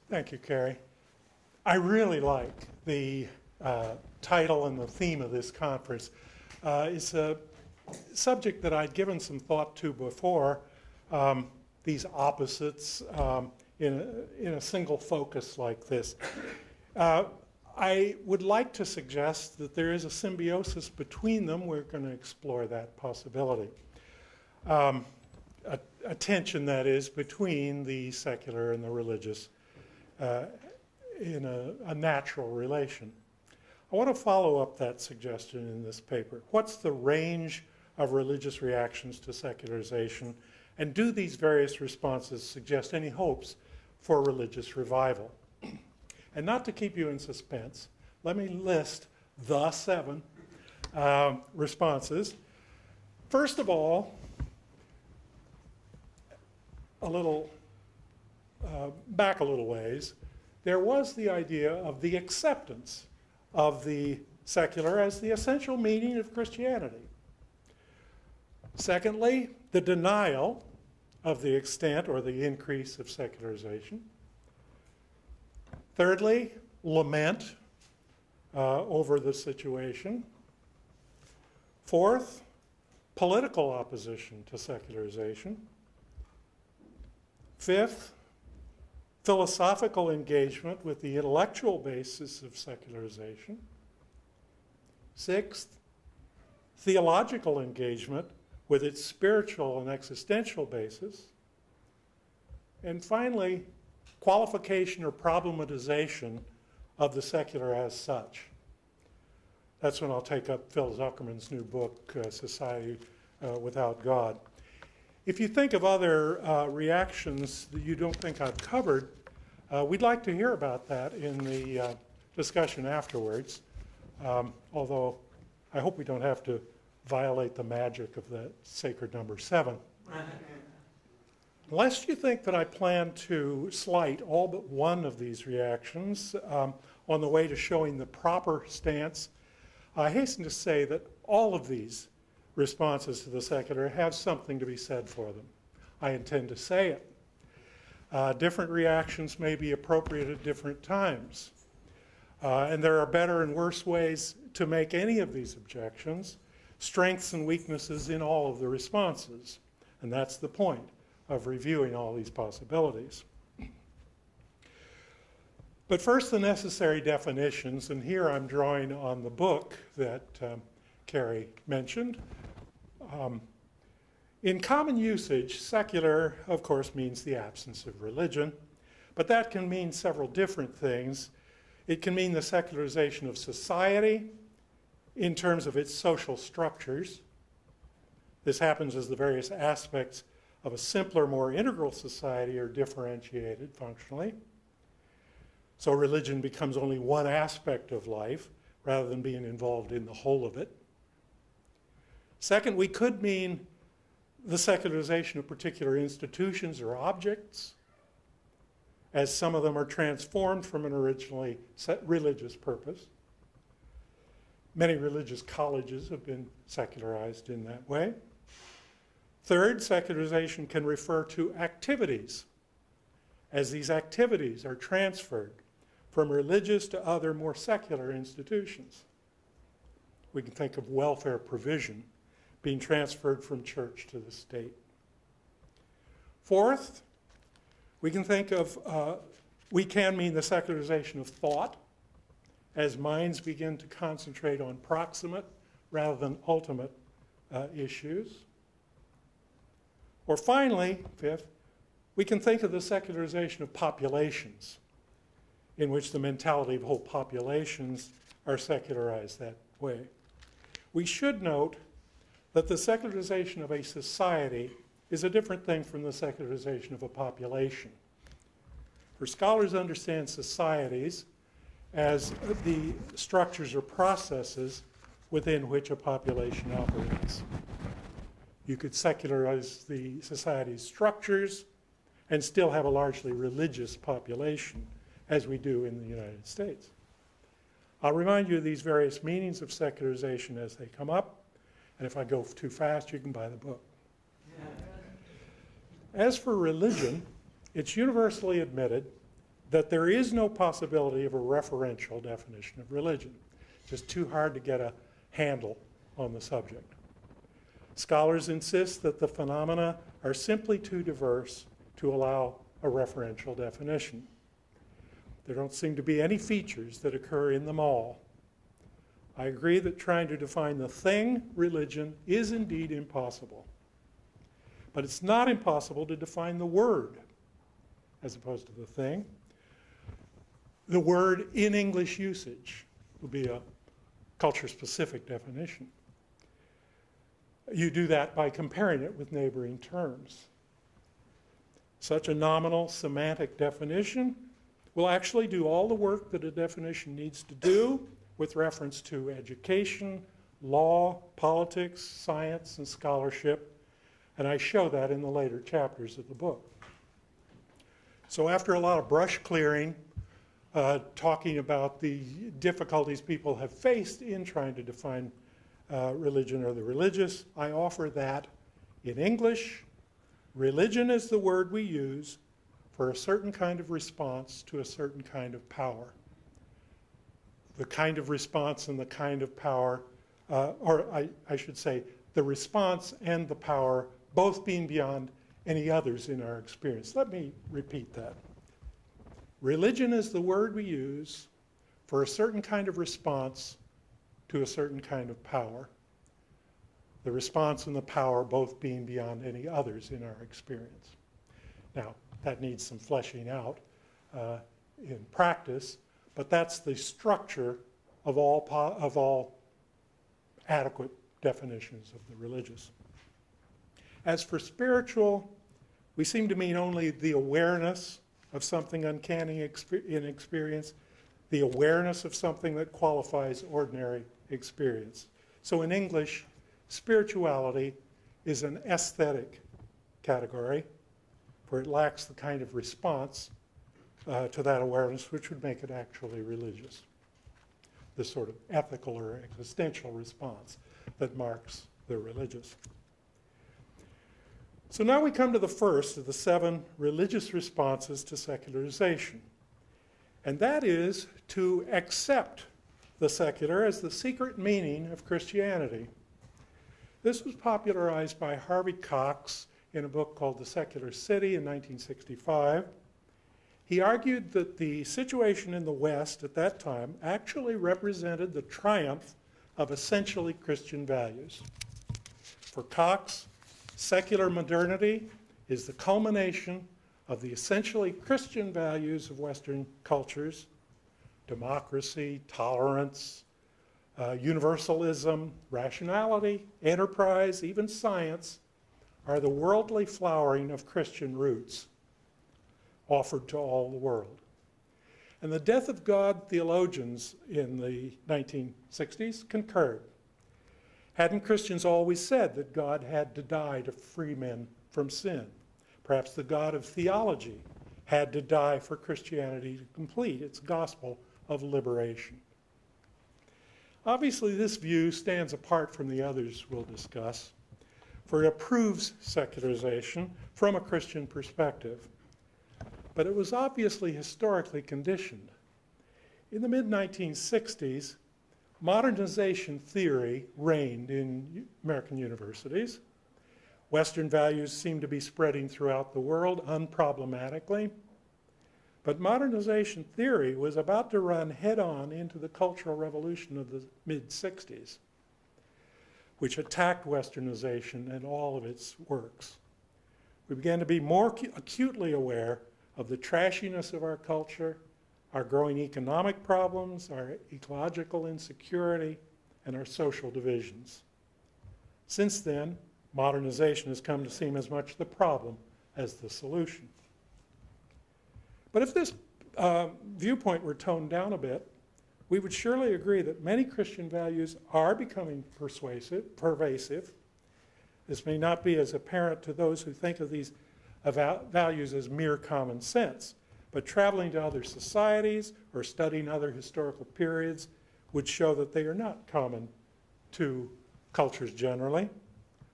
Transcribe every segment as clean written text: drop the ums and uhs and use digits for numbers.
Thank you, Carrie. I really like the title and the theme of this conference. It's a subject that I'd given some thought to before, these opposites in a single focus like this. I would like to suggest that there is a symbiosis between them. We're going to explore that possibility. A tension, that is, between the secular and the religious in a natural relation. I want to follow up that suggestion in this paper. What's the range of religious reactions to secularization, and do these various responses suggest any hopes for religious revival? And not to keep you in suspense, let me list the 7 responses. First of all, back a little ways, there was the idea of the acceptance of the secular as the essential meaning of Christianity. Secondly, the denial of the extent or the increase of secularization. Thirdly, lament over the situation. Fourth, political opposition to secularization. Fifth, philosophical engagement with the intellectual basis of secularization. Sixth, theological engagement with its spiritual and existential basis. And finally, qualification or problematization of the secular as such. That's when I'll take up Phil Zuckerman's new book, Society Without God. If you think of other reactions that you don't think I've covered, we'd like to hear about that in the discussion afterwards, although I hope we don't have to violate the magic of that sacred number 7. Lest you think that I plan to slight all but one of these reactions on the way to showing the proper stance, I hasten to say that all of these responses to the secular have something to be said for them. I intend to say it. Different reactions may be appropriate at different times. And there are better and worse ways to make any of these objections, strengths and weaknesses in all of the responses. And that's the point of reviewing all these possibilities. But first, the necessary definitions, and here I'm drawing on the book that Carrie mentioned. In common usage, secular, of course, means the absence of religion, but that can mean several different things. It can mean the secularization of society in terms of its social structures. This happens as the various aspects of a simpler, more integral society are differentiated functionally. So religion becomes only one aspect of life rather than being involved in the whole of it. Second, we could mean the secularization of particular institutions or objects, as some of them are transformed from an originally religious purpose. Many religious colleges have been secularized in that way. Third, secularization can refer to activities, as these activities are transferred from religious to other more secular institutions. We can think of welfare provision being transferred from church to the state. Fourth, we can think of, we can mean the secularization of thought, as minds begin to concentrate on proximate rather than ultimate issues. Or finally, fifth, we can think of the secularization of populations, in which the mentality of whole populations are secularized that way. We should note that the secularization of a society is a different thing from the secularization of a population. For scholars understand societies as the structures or processes within which a population operates. You could secularize the society's structures and still have a largely religious population, as we do in the United States. I'll remind you of these various meanings of secularization as they come up, and if I go too fast, you can buy the book. As for religion, it's universally admitted that there is no possibility of a referential definition of religion. It's just too hard to get a handle on the subject. Scholars insist that the phenomena are simply too diverse to allow a referential definition. There don't seem to be any features that occur in them all. I agree that trying to define the thing, religion, is indeed impossible. But it's not impossible to define the word as opposed to the thing. The word in English usage would be a culture-specific definition. You do that by comparing it with neighboring terms. Such a nominal semantic definition will actually do all the work that a definition needs to do with reference to education, law, politics, science, and scholarship, and I show that in the later chapters of the book. So after a lot of brush clearing, talking about the difficulties people have faced in trying to define religion or the religious, I offer that in English, religion is the word we use for a certain kind of response to a certain kind of power. The kind of response and the kind of power, I should say, the response and the power both being beyond any others in our experience. Let me repeat that. Religion is the word we use for a certain kind of response to a certain kind of power. The response and the power both being beyond any others in our experience. Now, that needs some fleshing out in practice, but that's the structure of all adequate definitions of the religious. As for spiritual, we seem to mean only the awareness of something uncanny in experience, the awareness of something that qualifies ordinary experience. So in English, spirituality is an aesthetic category where it lacks the kind of response to that awareness which would make it actually religious. This sort of ethical or existential response that marks the religious. So now we come to the first of the 7 religious responses to secularization. And that is to accept the secular as the secret meaning of Christianity. This was popularized by Harvey Cox in a book called The Secular City in 1965. He argued that the situation in the West at that time actually represented the triumph of essentially Christian values. For Cox, secular modernity is the culmination of the essentially Christian values of Western cultures: democracy, tolerance, universalism, rationality, enterprise, even science are the worldly flowering of Christian roots offered to all the world. And the death of God theologians in the 1960s concurred. Hadn't Christians always said that God had to die to free men from sin? Perhaps the God of theology had to die for Christianity to complete its gospel of liberation. Obviously, this view stands apart from the others we'll discuss, for it approves secularization from a Christian perspective. But it was obviously historically conditioned. In the mid-1960s, modernization theory reigned in American universities. Western values seemed to be spreading throughout the world unproblematically. But modernization theory was about to run head-on into the Cultural Revolution of the mid-60s, which attacked Westernization and all of its works. We began to be more acutely aware of the trashiness of our culture, our growing economic problems, our ecological insecurity, and our social divisions. Since then, modernization has come to seem as much the problem as the solution. But if this viewpoint were toned down a bit, we would surely agree that many Christian values are becoming pervasive. This may not be as apparent to those who think of these values as mere common sense, but traveling to other societies or studying other historical periods would show that they are not common to cultures generally.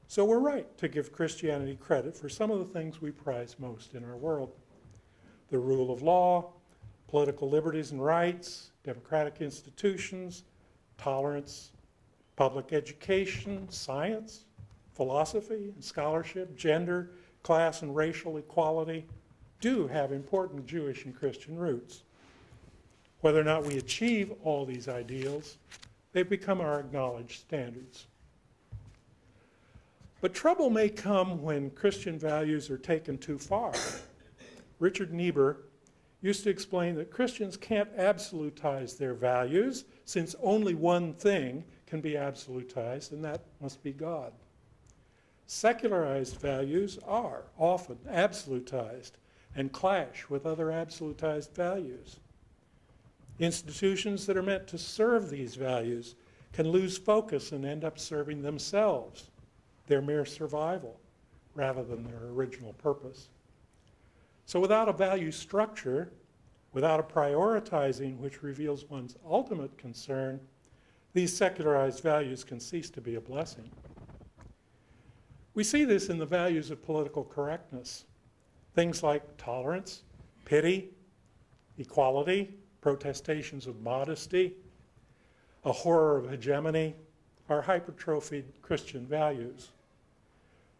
So we're right to give Christianity credit for some of the things we prize most in our world: the rule of law, political liberties and rights, democratic institutions, tolerance, public education, science, philosophy and scholarship, gender, class and racial equality do have important Jewish and Christian roots. Whether or not we achieve all these ideals, they've become our acknowledged standards. But trouble may come when Christian values are taken too far. Richard Niebuhr used to explain that Christians can't absolutize their values, since only one thing can be absolutized, and that must be God. Secularized values are often absolutized and clash with other absolutized values. Institutions that are meant to serve these values can lose focus and end up serving themselves, their mere survival, rather than their original purpose. So without a value structure, without a prioritizing which reveals one's ultimate concern, these secularized values can cease to be a blessing. We see this in the values of political correctness. Things like tolerance, pity, equality, protestations of modesty, a horror of hegemony are hypertrophied Christian values.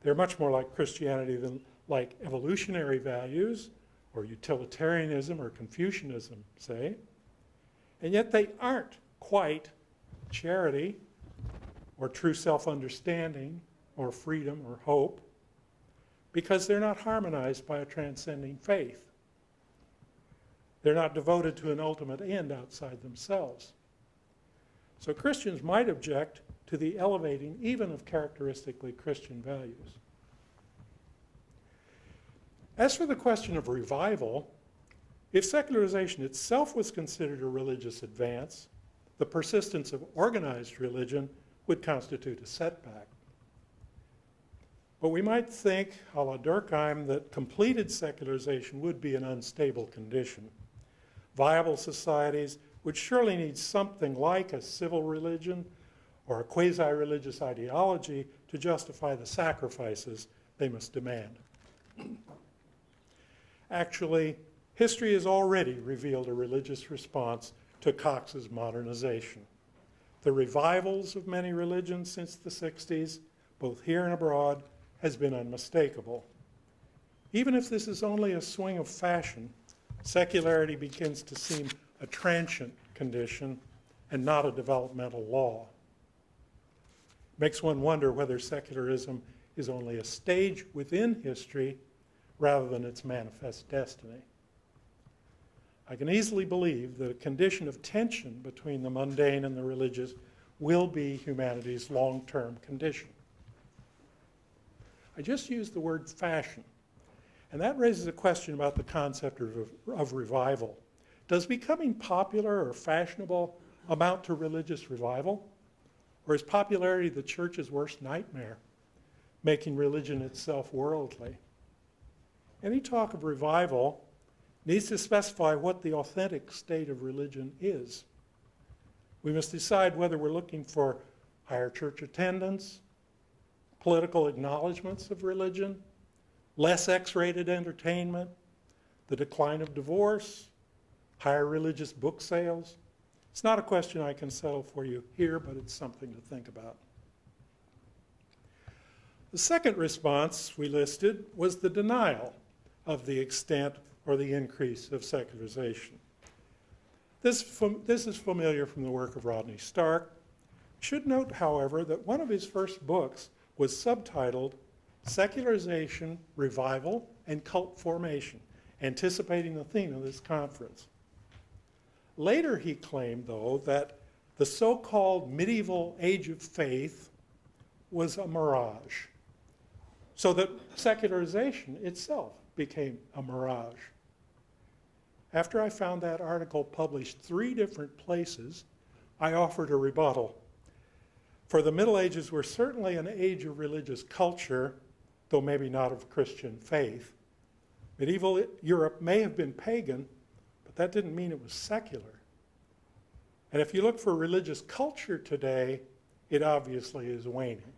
They're much more like Christianity than like evolutionary values or utilitarianism or Confucianism, say. And yet they aren't quite charity or true self-understanding or freedom or hope, because they're not harmonized by a transcending faith. They're not devoted to an ultimate end outside themselves. So Christians might object to the elevating even of characteristically Christian values. As for the question of revival, if secularization itself was considered a religious advance, the persistence of organized religion would constitute a setback. But we might think, a la Durkheim, that completed secularization would be an unstable condition. Viable societies would surely need something like a civil religion or a quasi-religious ideology to justify the sacrifices they must demand. Actually, history has already revealed a religious response to Cox's modernization. The revivals of many religions since the 60s, both here and abroad, has been unmistakable. Even if this is only a swing of fashion, secularity begins to seem a transient condition and not a developmental law. It makes one wonder whether secularism is only a stage within history rather than its manifest destiny. I can easily believe that a condition of tension between the mundane and the religious will be humanity's long-term condition. I just used the word fashion, and that raises a question about the concept of revival. Does becoming popular or fashionable amount to religious revival? Or is popularity the church's worst nightmare, making religion itself worldly? Any talk of revival needs to specify what the authentic state of religion is. We must decide whether we're looking for higher church attendance, political acknowledgments of religion, less X-rated entertainment, the decline of divorce, higher religious book sales. It's not a question I can settle for you here, but it's something to think about. The second response we listed was the denial of the extent or the increase of secularization. This is familiar from the work of Rodney Stark. Should note, however, that one of his first books was subtitled Secularization, Revival, and Cult Formation, anticipating the theme of this conference. Later he claimed, though, that the so-called medieval age of faith was a mirage, so that secularization itself became a mirage. After I found that article published 3 different places, I offered a rebuttal. For the Middle Ages were certainly an age of religious culture, though maybe not of Christian faith. Medieval Europe may have been pagan, but that didn't mean it was secular. And if you look for religious culture today, it obviously is waning.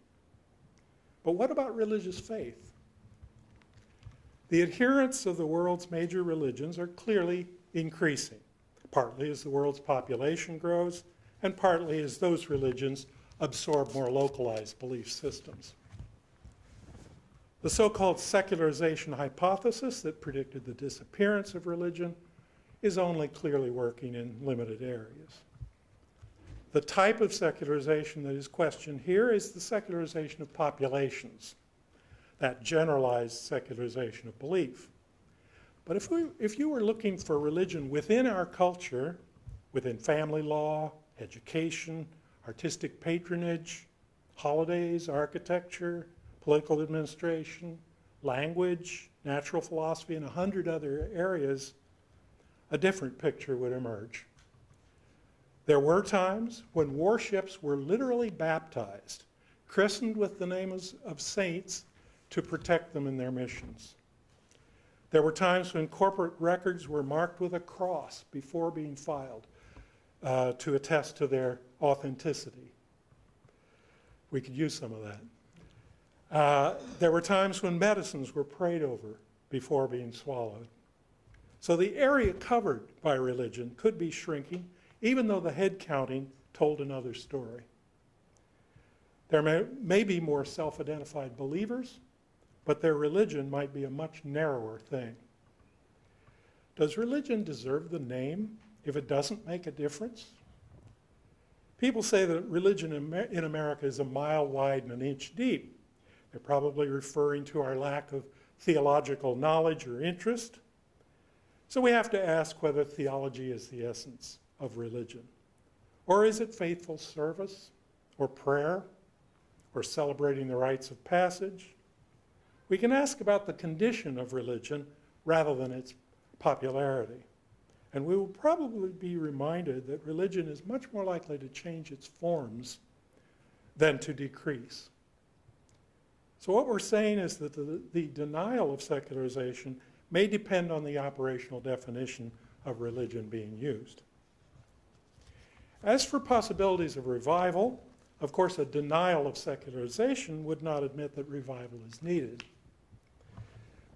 But what about religious faith? The adherents of the world's major religions are clearly increasing. partly as the world's population grows, and partly as those religions absorb more localized belief systems. The so-called secularization hypothesis that predicted the disappearance of religion is only clearly working in limited areas. The type of secularization that is questioned here is the secularization of populations, that generalized secularization of belief. But if you were looking for religion within our culture, within family law, education, artistic patronage, holidays, architecture, political administration, language, natural philosophy, and 100 other areas, a different picture would emerge. There were times when warships were literally baptized, christened with the names of saints to protect them in their missions. There were times when corporate records were marked with a cross before being filed to attest to their authenticity. We could use some of that. There were times when medicines were prayed over before being swallowed. So the area covered by religion could be shrinking, even though the head counting told another story. There may be more self-identified believers, but their religion might be a much narrower thing. Does religion deserve the name if it doesn't make a difference? People say that religion in America is a mile wide and an inch deep. They're probably referring to our lack of theological knowledge or interest. So we have to ask whether theology is the essence of religion. Or is it faithful service, or prayer, or celebrating the rites of passage? We can ask about the condition of religion rather than its popularity. And we will probably be reminded that religion is much more likely to change its forms than to decrease. So what we're saying is that the denial of secularization may depend on the operational definition of religion being used. As for possibilities of revival, of course, a denial of secularization would not admit that revival is needed.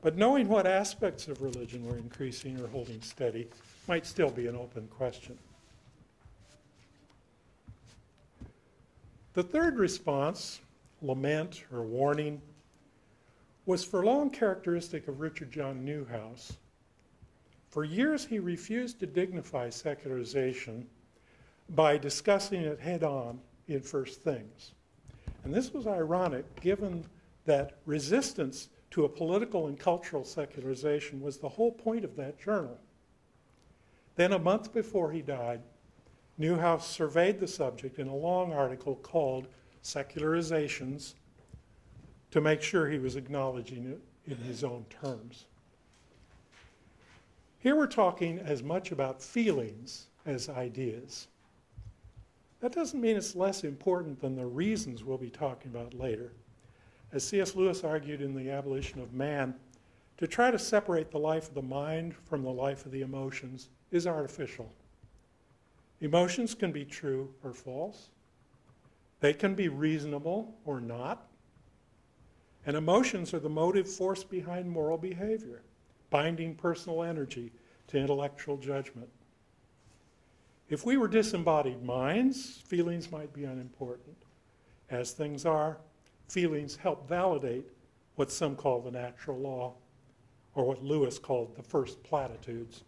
But knowing what aspects of religion were increasing or holding steady might still be an open question. The third response, lament or warning, was for long characteristic of Richard John Newhouse. For years, he refused to dignify secularization by discussing it head-on in First Things. And this was ironic, given that resistance to a political and cultural secularization was the whole point of that journal. Then a month before he died, Newhouse surveyed the subject in a long article called Secularizations to make sure he was acknowledging it in his own terms. Here we're talking as much about feelings as ideas. That doesn't mean it's less important than the reasons we'll be talking about later. As C.S. Lewis argued in The Abolition of Man, to try to separate the life of the mind from the life of the emotions is artificial. Emotions can be true or false. They can be reasonable or not. And emotions are the motive force behind moral behavior, binding personal energy to intellectual judgment. If we were disembodied minds, feelings might be unimportant. As things are, feelings help validate what some call the natural law, or what Lewis called the first platitudes.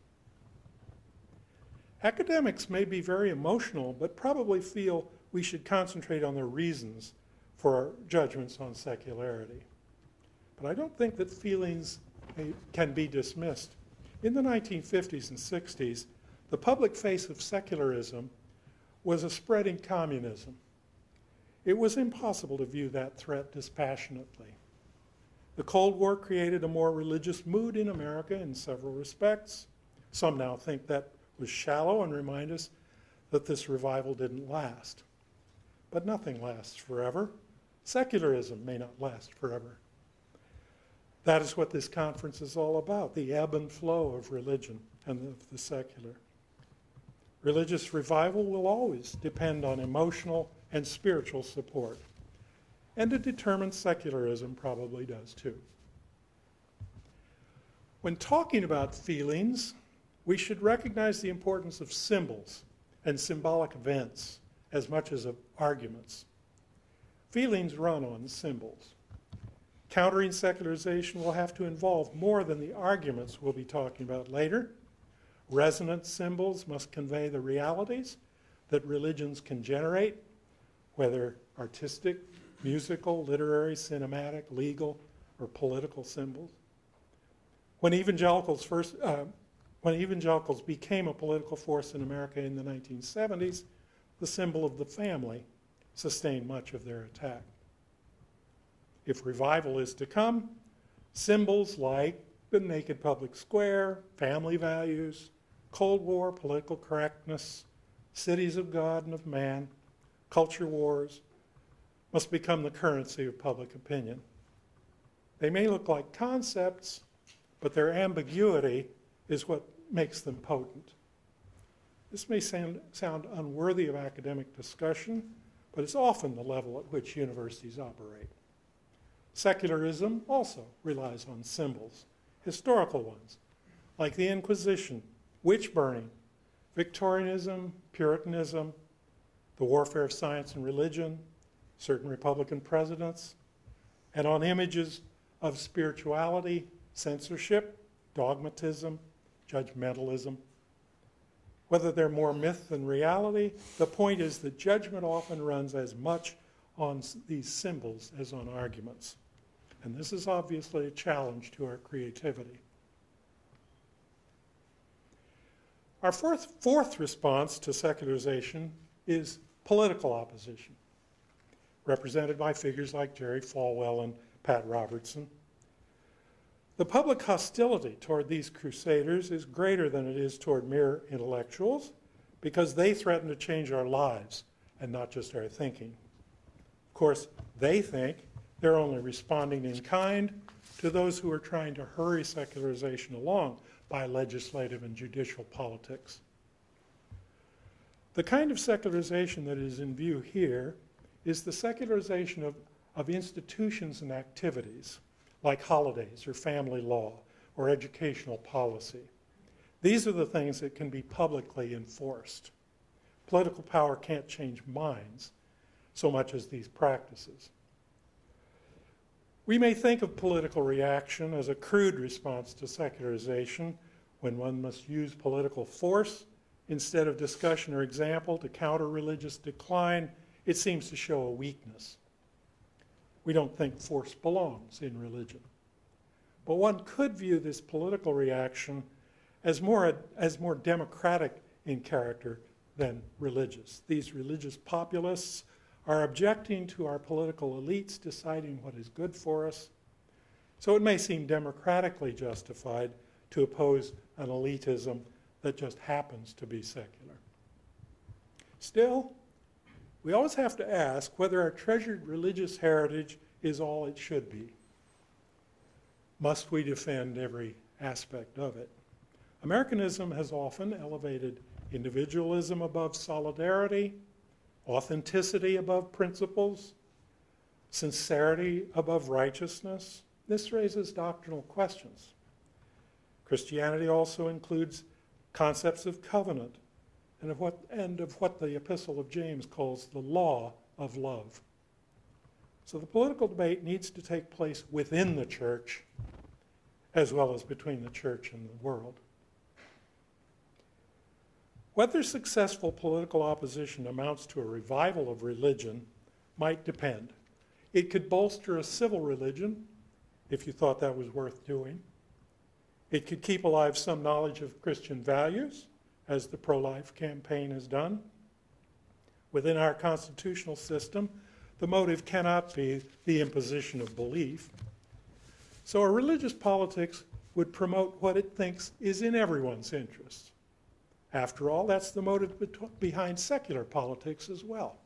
Academics may be very emotional, but probably feel we should concentrate on the reasons for our judgments on secularity. But I don't think that feelings can be dismissed. In the 1950s and 60s, the public face of secularism was a spreading communism. It was impossible to view that threat dispassionately. The Cold War created a more religious mood in America in several respects. Some now think that was shallow and remind us that this revival didn't last. But nothing lasts forever. Secularism may not last forever. That is what this conference is all about, the ebb and flow of religion and of the secular. Religious revival will always depend on emotional and spiritual support. And a determined secularism probably does too. When talking about feelings, we should recognize the importance of symbols and symbolic events as much as of arguments. Feelings run on symbols. Countering secularization will have to involve more than the arguments we'll be talking about later. Resonant symbols must convey the realities that religions can generate, whether artistic, musical, literary, cinematic, legal, or political symbols. When evangelicals became a political force in America in the 1970s, the symbol of the family sustained much of their attack. If revival is to come, symbols like the naked public square, family values, Cold War political correctness, cities of God and of man, culture wars, must become the currency of public opinion. They may look like concepts, but their ambiguity is what makes them potent. This may sound unworthy of academic discussion, but it's often the level at which universities operate. Secularism also relies on symbols, historical ones, like the Inquisition, witch burning, Victorianism, Puritanism, the warfare of science and religion, certain Republican presidents, and on images of spirituality, censorship, dogmatism, judgmentalism. Whether they're more myth than reality, the point is that judgment often runs as much on these symbols as on arguments. And this is obviously a challenge to our creativity. Our fourth response to secularization is political opposition, represented by figures like Jerry Falwell and Pat Robertson. The public hostility toward these crusaders is greater than it is toward mere intellectuals because they threaten to change our lives and not just our thinking. Of course, they think they're only responding in kind to those who are trying to hurry secularization along by legislative and judicial politics. The kind of secularization that is in view here is the secularization of institutions and activities, like holidays or family law or educational policy. These are the things that can be publicly enforced. Political power can't change minds so much as these practices. We may think of political reaction as a crude response to secularization when one must use political force instead of discussion or example to counter religious decline. It seems to show a weakness. We don't think force belongs in religion. But one could view this political reaction as more democratic in character than religious. These religious populists are objecting to our political elites deciding what is good for us. So it may seem democratically justified to oppose an elitism that just happens to be secular. Still, we always have to ask whether our treasured religious heritage is all it should be. Must we defend every aspect of it? Americanism has often elevated individualism above solidarity, authenticity above principles, sincerity above righteousness. This raises doctrinal questions. Christianity also includes concepts of covenant and of what the Epistle of James calls the law of love. So the political debate needs to take place within the church as well as between the church and the world. Whether successful political opposition amounts to a revival of religion might depend. It could bolster a civil religion, if you thought that was worth doing. It could keep alive some knowledge of Christian values, as the pro-life campaign has done. Within our constitutional system, the motive cannot be the imposition of belief. So a religious politics would promote what it thinks is in everyone's interest. After all, that's the motive behind secular politics as well.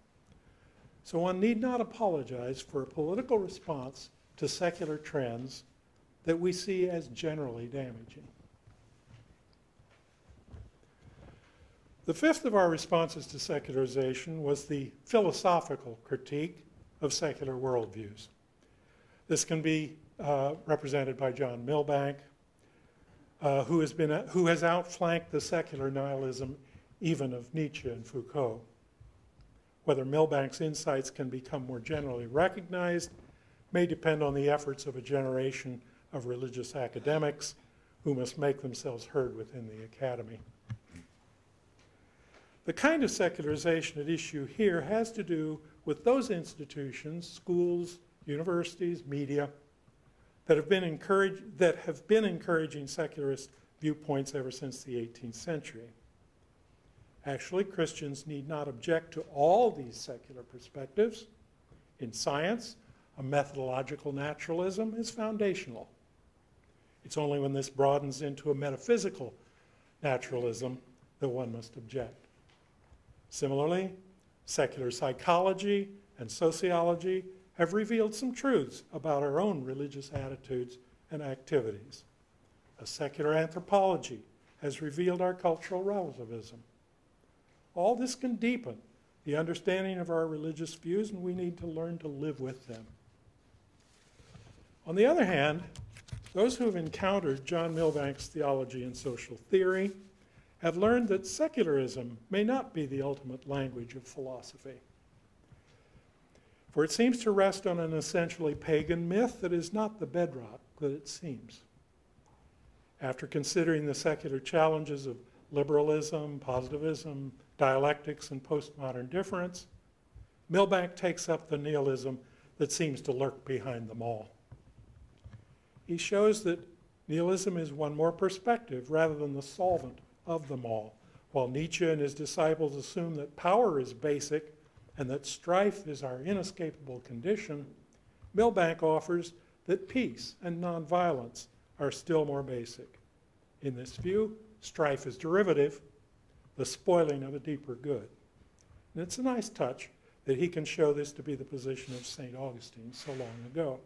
So one need not apologize for a political response to secular trends that we see as generally damaging. The fifth of our responses to secularization was the philosophical critique of secular worldviews. This can be represented by John Milbank, who has outflanked the secular nihilism even of Nietzsche and Foucault. Whether Milbank's insights can become more generally recognized may depend on the efforts of a generation of religious academics who must make themselves heard within the academy. The kind of secularization at issue here has to do with those institutions, schools, universities, media, that have been encouraging secularist viewpoints ever since the 18th century. Actually, Christians need not object to all these secular perspectives. In science, a methodological naturalism is foundational. It's only when this broadens into a metaphysical naturalism that one must object. Similarly, secular psychology and sociology have revealed some truths about our own religious attitudes and activities. A secular anthropology has revealed our cultural relativism. All this can deepen the understanding of our religious views, and we need to learn to live with them. On the other hand, those who have encountered John Milbank's theology and social theory have learned that secularism may not be the ultimate language of philosophy. For it seems to rest on an essentially pagan myth that is not the bedrock that it seems. After considering the secular challenges of liberalism, positivism, dialectics, and postmodern difference, Milbank takes up the nihilism that seems to lurk behind them all. He shows that nihilism is one more perspective rather than the solvent of them all. While Nietzsche and his disciples assume that power is basic and that strife is our inescapable condition, Milbank offers that peace and nonviolence are still more basic. In this view, strife is derivative, the spoiling of a deeper good. And it's a nice touch that he can show this to be the position of St. Augustine so long ago.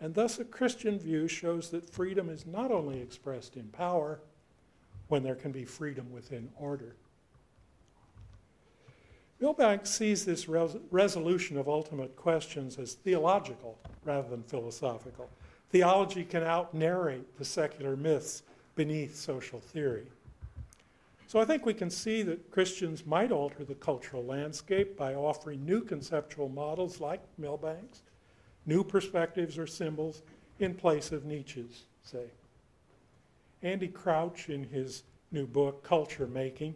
And thus a Christian view shows that freedom is not only expressed in power, when there can be freedom within order. Milbank sees this resolution of ultimate questions as theological rather than philosophical. Theology can out-narrate the secular myths beneath social theory. So I think we can see that Christians might alter the cultural landscape by offering new conceptual models like Milbank's, new perspectives or symbols in place of Nietzsche's, say. Andy Crouch, in his new book, Culture Making,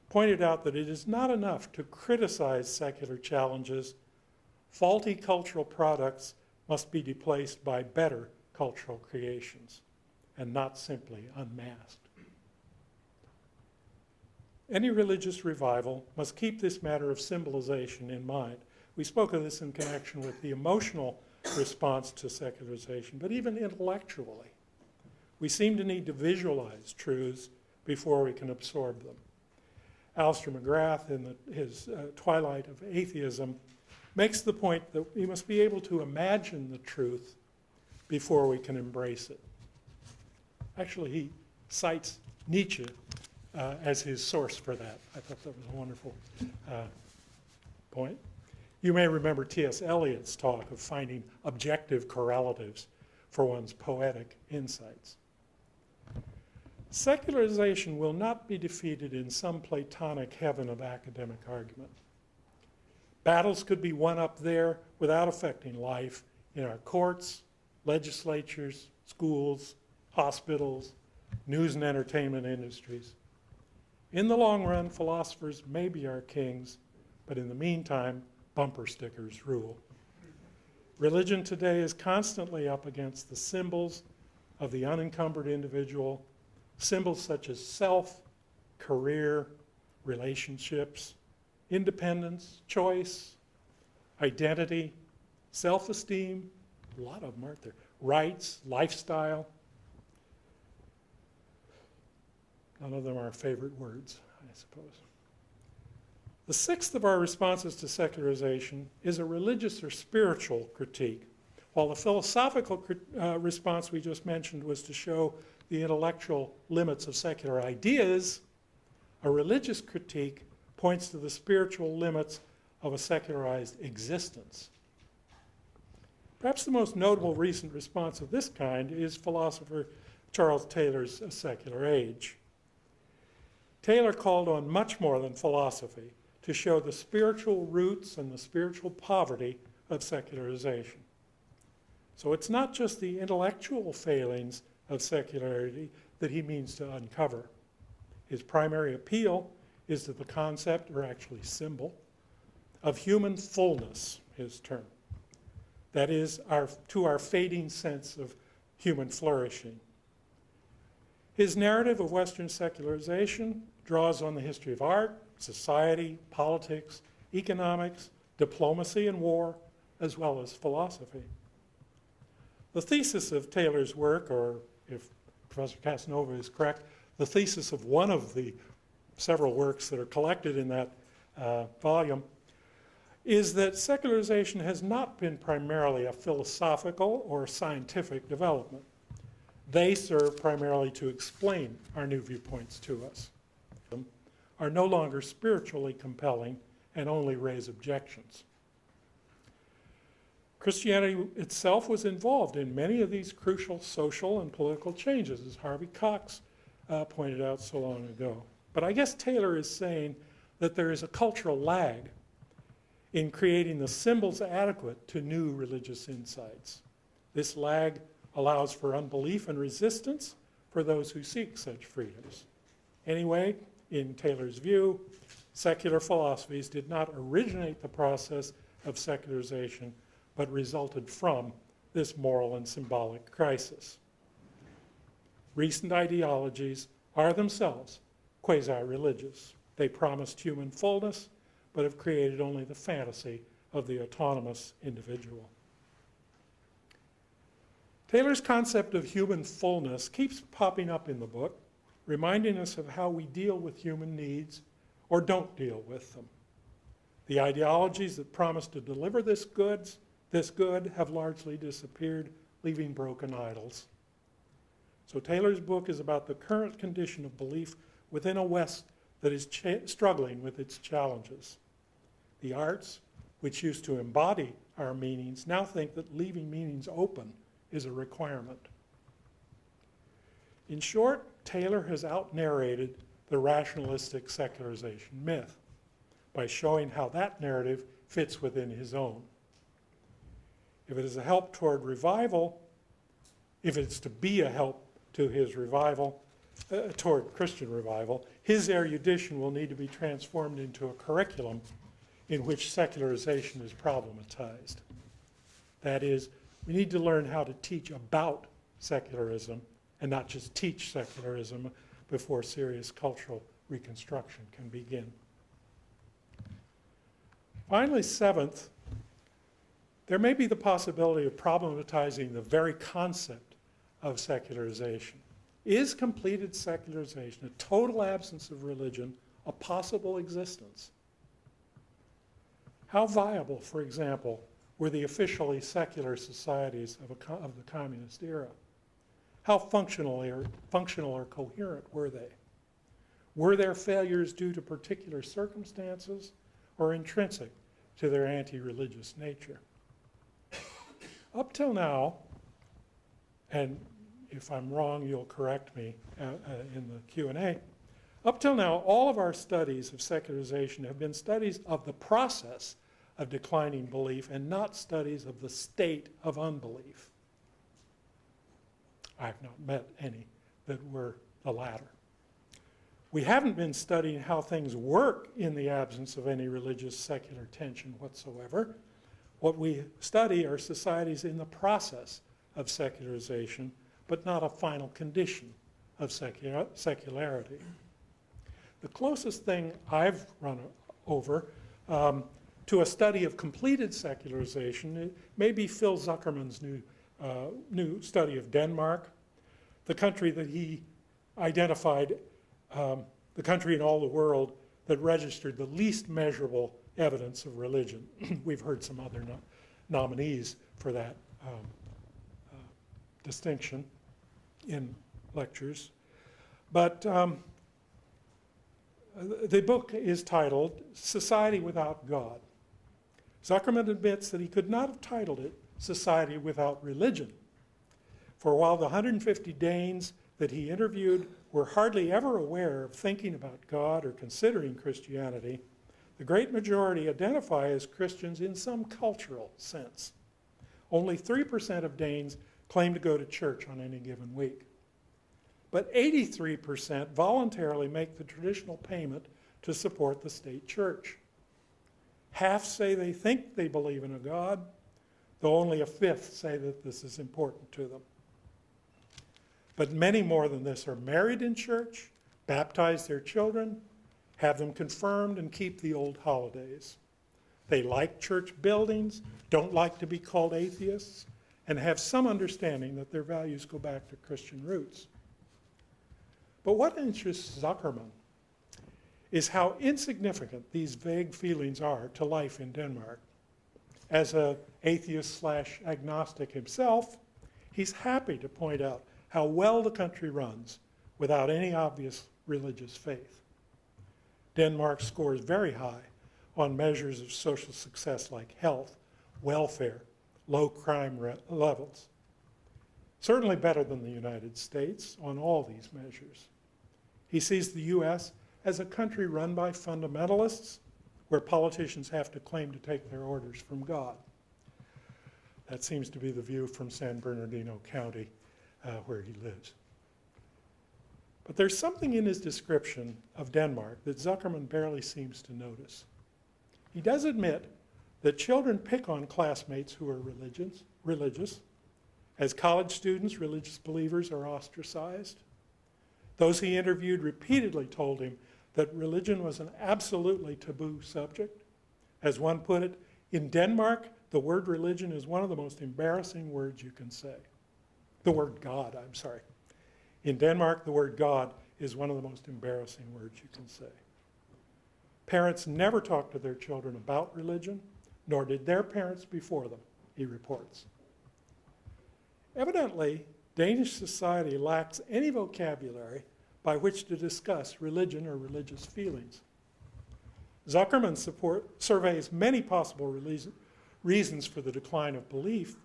pointed out that it is not enough to criticize secular challenges. Faulty cultural products must be displaced by better cultural creations and not simply unmasked. Any religious revival must keep this matter of symbolization in mind. We spoke of this in connection with the emotional response to secularization, but even intellectually. We seem to need to visualize truths before we can absorb them. Alistair McGrath, in his Twilight of Atheism, makes the point that we must be able to imagine the truth before we can embrace it. Actually, he cites Nietzsche as his source for that. I thought that was a wonderful point. You may remember T.S. Eliot's talk of finding objective correlatives for one's poetic insights. Secularization will not be defeated in some Platonic heaven of academic argument. Battles could be won up there without affecting life in our courts, legislatures, schools, hospitals, news and entertainment industries. In the long run, philosophers may be our kings, but in the meantime, bumper stickers rule. Religion today is constantly up against the symbols of the unencumbered individual, symbols such as self, career, relationships, independence, choice, identity, self-esteem, a lot of them aren't there, rights, lifestyle. None of them are favorite words, I suppose. The sixth of our responses to secularization is a religious or spiritual critique. While the philosophical response we just mentioned was to show the intellectual limits of secular ideas, a religious critique points to the spiritual limits of a secularized existence. Perhaps the most notable recent response of this kind is philosopher Charles Taylor's A Secular Age. Taylor called on much more than philosophy to show the spiritual roots and the spiritual poverty of secularization. So it's not just the intellectual failings of secularity that he means to uncover. His primary appeal is to the concept, or actually symbol, of human fullness, his term. That is, to our fading sense of human flourishing. His narrative of Western secularization draws on the history of art, society, politics, economics, diplomacy and war, as well as philosophy. The thesis of Taylor's work, or if Professor Casanova is correct, the thesis of one of the several works that are collected in that volume, is that secularization has not been primarily a philosophical or scientific development. They serve primarily to explain our new viewpoints to us, are no longer spiritually compelling and only raise objections. Christianity itself was involved in many of these crucial social and political changes, as Harvey Cox pointed out so long ago. But I guess Taylor is saying that there is a cultural lag in creating the symbols adequate to new religious insights. This lag allows for unbelief and resistance for those who seek such freedoms. Anyway, in Taylor's view, secular philosophies did not originate the process of secularization, but resulted from this moral and symbolic crisis. Recent ideologies are themselves quasi-religious. They promised human fullness, but have created only the fantasy of the autonomous individual. Taylor's concept of human fullness keeps popping up in the book, reminding us of how we deal with human needs or don't deal with them. The ideologies that promise to deliver this good have largely disappeared, leaving broken idols. So Taylor's book is about the current condition of belief within a West that is struggling with its challenges. The arts, which used to embody our meanings, now think that leaving meanings open is a requirement. In short, Taylor has out-narrated the rationalistic secularization myth by showing how that narrative fits within his own. If it is a help toward revival, if it's to be a help to his revival, toward Christian revival, his erudition will need to be transformed into a curriculum in which secularization is problematized. That is, we need to learn how to teach about secularism and not just teach secularism before serious cultural reconstruction can begin. Finally, seventh, there may be the possibility of problematizing the very concept of secularization. Is completed secularization, a total absence of religion, a possible existence? How viable, for example, were the officially secular societies of the communist era? How functional or coherent were they? Were their failures due to particular circumstances or intrinsic to their anti-religious nature? Up till now, and if I'm wrong, you'll correct me in the Q&A. Up till now, all of our studies of secularization have been studies of the process of declining belief and not studies of the state of unbelief. I've not met any that were the latter. We haven't been studying how things work in the absence of any religious secular tension whatsoever. What we study are societies in the process of secularization, but not a final condition of secularity. The closest thing I've run over to a study of completed secularization may be Phil Zuckerman's new study of Denmark, the country that he identified, the country in all the world that registered the least measurable evidence of religion. We've heard some other nominees for that distinction in lectures. But the book is titled Society Without God. Zuckerman admits that he could not have titled it Society Without Religion. For while the 150 Danes that he interviewed were hardly ever aware of thinking about God or considering Christianity, the great majority identify as Christians in some cultural sense. Only 3% of Danes claim to go to church on any given week. But 83% voluntarily make the traditional payment to support the state church. Half say they think they believe in a God, though only a fifth say that this is important to them. But many more than this are married in church, baptize their children, have them confirmed, and keep the old holidays. They like church buildings, don't like to be called atheists, and have some understanding that their values go back to Christian roots. But what interests Zuckerman is how insignificant these vague feelings are to life in Denmark. As an atheist/agnostic himself, he's happy to point out how well the country runs without any obvious religious faith. Denmark scores very high on measures of social success like health, welfare, low crime levels. Certainly better than the United States on all these measures. He sees the U.S. as a country run by fundamentalists where politicians have to claim to take their orders from God. That seems to be the view from San Bernardino County, where he lives. But there's something in his description of Denmark that Zuckerman barely seems to notice. He does admit that children pick on classmates who are religious. As college students, religious believers are ostracized. Those he interviewed repeatedly told him that religion was an absolutely taboo subject. As one put it, in Denmark, the word religion is one of the most embarrassing words you can say. The word God, I'm sorry. In Denmark, the word God is one of the most embarrassing words you can say. Parents never talk to their children about religion, nor did their parents before them, he reports. Evidently, Danish society lacks any vocabulary by which to discuss religion or religious feelings. Zuckerman surveys many possible reasons for the decline of belief,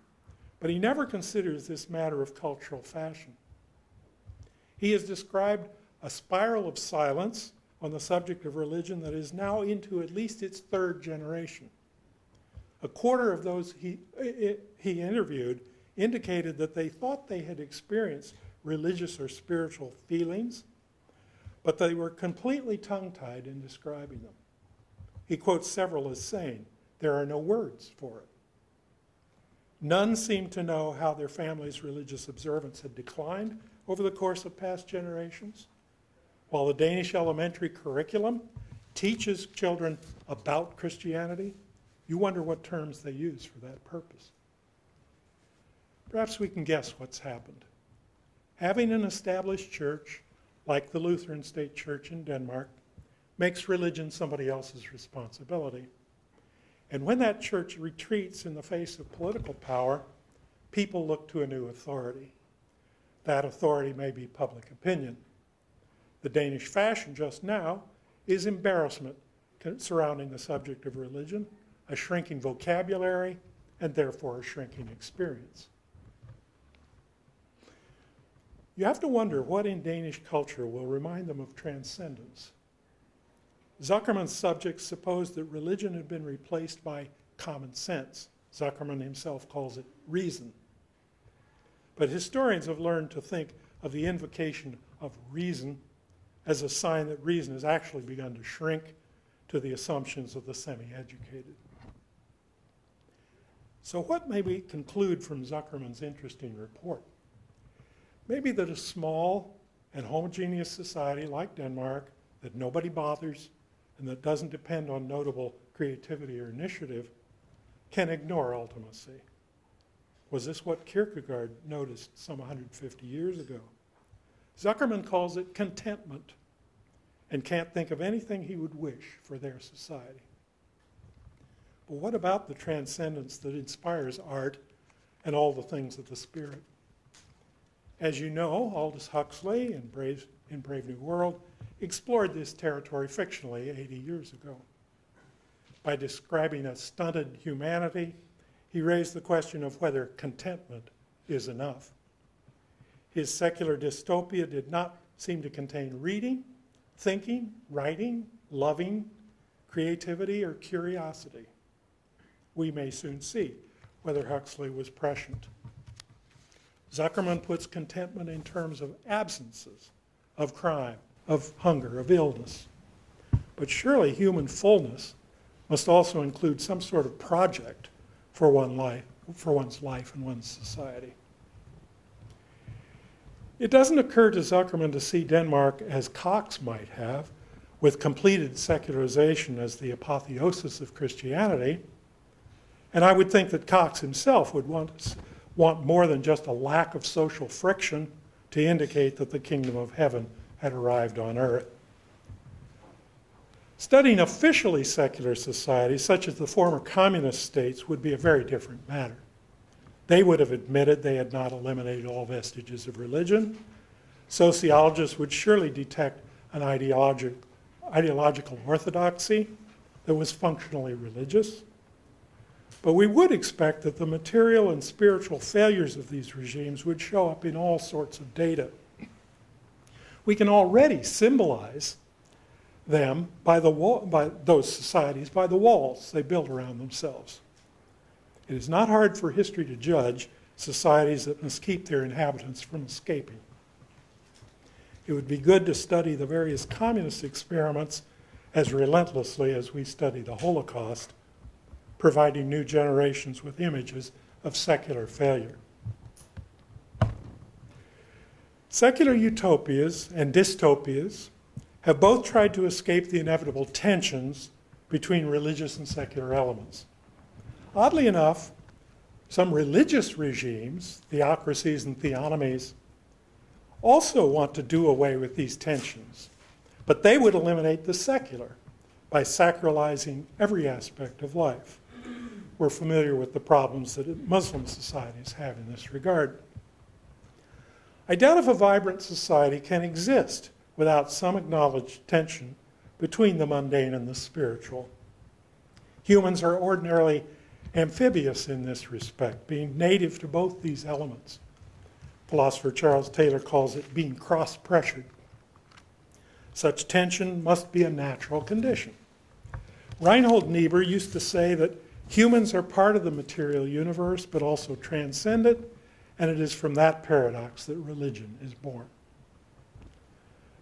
but he never considers this matter of cultural fashion. He has described a spiral of silence on the subject of religion that is now into at least its third generation. A quarter of those he interviewed indicated that they thought they had experienced religious or spiritual feelings, but they were completely tongue-tied in describing them. He quotes several as saying, "There are no words for it." None seemed to know how their family's religious observance had declined over the course of past generations. While the Danish elementary curriculum teaches children about Christianity, you wonder what terms they use for that purpose. Perhaps we can guess what's happened. Having an established church, like the Lutheran State Church in Denmark, makes religion somebody else's responsibility. And when that church retreats in the face of political power, people look to a new authority. That authority may be public opinion. The Danish fashion just now is embarrassment surrounding the subject of religion, a shrinking vocabulary, and therefore a shrinking experience. You have to wonder what in Danish culture will remind them of transcendence. Zuckerman's subjects supposed that religion had been replaced by common sense. Zuckerman himself calls it reason. But historians have learned to think of the invocation of reason as a sign that reason has actually begun to shrink to the assumptions of the semi-educated. So what may we conclude from Zuckerman's interesting report? Maybe that a small and homogeneous society like Denmark, that nobody bothers and that doesn't depend on notable creativity or initiative, can ignore ultimacy. Was this what Kierkegaard noticed some 150 years ago? Zuckerman calls it contentment and can't think of anything he would wish for their society. But what about the transcendence that inspires art and all the things of the spirit? As you know, Aldous Huxley in Brave New World explored this territory fictionally 80 years ago. By describing a stunted humanity, he raised the question of whether contentment is enough. His secular dystopia did not seem to contain reading, thinking, writing, loving, creativity, or curiosity. We may soon see whether Huxley was prescient. Zuckerman puts contentment in terms of absences, of crime, of hunger, of illness. But surely human fullness must also include some sort of project for one's life and one's society. It doesn't occur to Zuckerman to see Denmark as Cox might have, with completed secularization as the apotheosis of Christianity. And I would think that Cox himself would want more than just a lack of social friction to indicate that the kingdom of heaven had arrived on earth. Studying officially secular societies, such as the former communist states, would be a very different matter. They would have admitted they had not eliminated all vestiges of religion. Sociologists would surely detect an ideological orthodoxy that was functionally religious. But we would expect that the material and spiritual failures of these regimes would show up in all sorts of data. We can already symbolize them by those societies by the walls they built around themselves. It is not hard for history to judge societies that must keep their inhabitants from escaping. It would be good to study the various communist experiments as relentlessly as we study the Holocaust, providing new generations with images of secular failure. Secular utopias and dystopias have both tried to escape the inevitable tensions between religious and secular elements. Oddly enough, some religious regimes, theocracies and theonomies, also want to do away with these tensions, but they would eliminate the secular by sacralizing every aspect of life. We're familiar with the problems that Muslim societies have in this regard. I doubt if a vibrant society can exist without some acknowledged tension between the mundane and the spiritual. Humans are ordinarily amphibious in this respect, being native to both these elements. Philosopher Charles Taylor calls it being cross-pressured. Such tension must be a natural condition. Reinhold Niebuhr used to say that humans are part of the material universe, but also transcend it, and it is from that paradox that religion is born.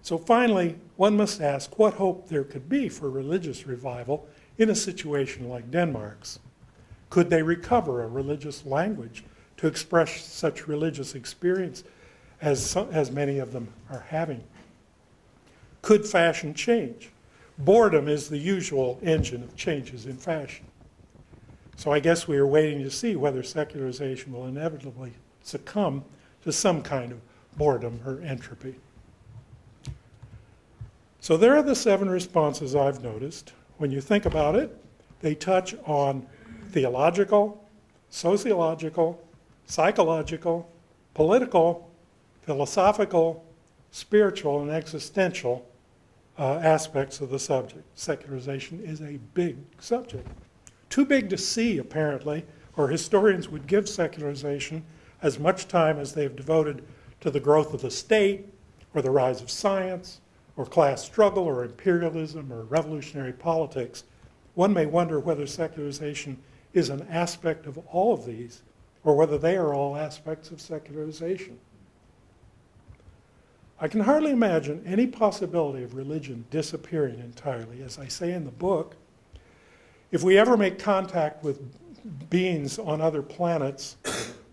So finally, one must ask what hope there could be for religious revival in a situation like Denmark's. Could they recover a religious language to express such religious experience as many of them are having? Could fashion change? Boredom is the usual engine of changes in fashion. So I guess we are waiting to see whether secularization will inevitably succumb to some kind of boredom or entropy. So there are the 7 responses I've noticed. When you think about it, they touch on theological, sociological, psychological, political, philosophical, spiritual, and existential aspects of the subject. Secularization is a big subject. Too big to see, apparently, or historians would give secularization as much time as they've devoted to the growth of the state, or the rise of science, or class struggle, or imperialism, or revolutionary politics. One may wonder whether secularization is an aspect of all of these, or whether they are all aspects of secularization. I can hardly imagine any possibility of religion disappearing entirely. As I say in the book, if we ever make contact with beings on other planets,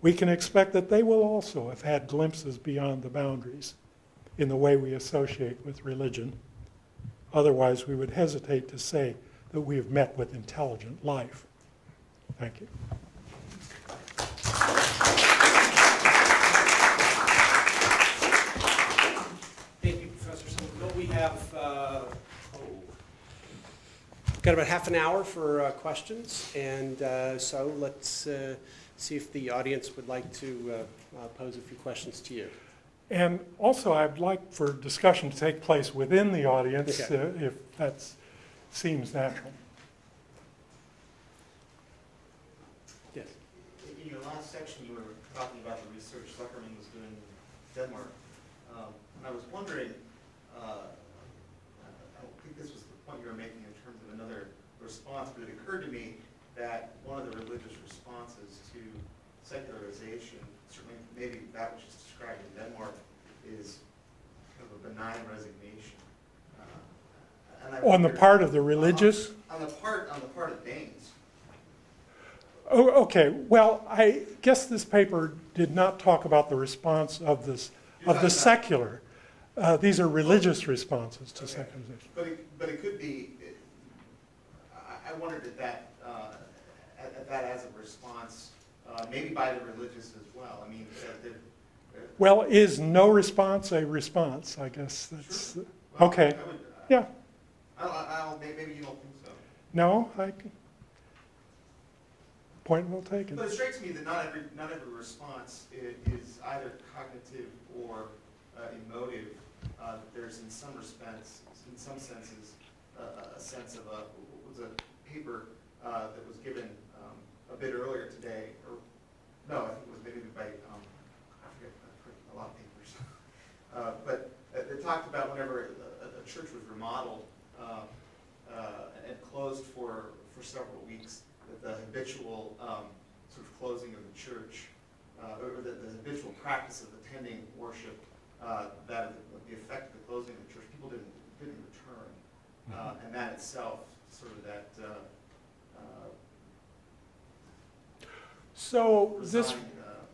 we can expect that they will also have had glimpses beyond the boundaries in the way we associate with religion. Otherwise, we would hesitate to say that we have met with intelligent life. Thank you. Thank you, Professor Sommerville. We have got about half an hour for questions, and so let's see if the audience would like to pose a few questions to you. And also, I'd like for discussion to take place within the audience, Okay. if that seems natural. Yes. In your last section, you were talking about the research Zuckerman was doing Denmark. And I was wondering, I don't think this was the point you were making in terms of another response, but it occurred to me that one of the religious responses to secularization, certainly maybe that which is described in Denmark, is kind of a benign resignation. And I On the wondered, part of the religious? on the part of Danes. Oh, okay. Well, I guess this paper did not talk about the response of the secular. These are religious responses to secularization. But it could be. I wondered at that as a response, maybe by the religious as well. I mean, Well, is no response a response? I guess that's sure. Well, okay. I would, Yeah. maybe you don't think so. No, point well taken. But it strikes me that not every response is either cognitive or emotive. There's in some senses, a sense of was a paper that was given a bit earlier today, or no, I think it was maybe by I forget a lot of papers, but it talked about whenever a church was remodeled and closed for several weeks, that the habitual sort of closing of the church, or the habitual practice of attending worship, that the effect of the closing of the church, people didn't return, and that itself, sort of that. So this resigned,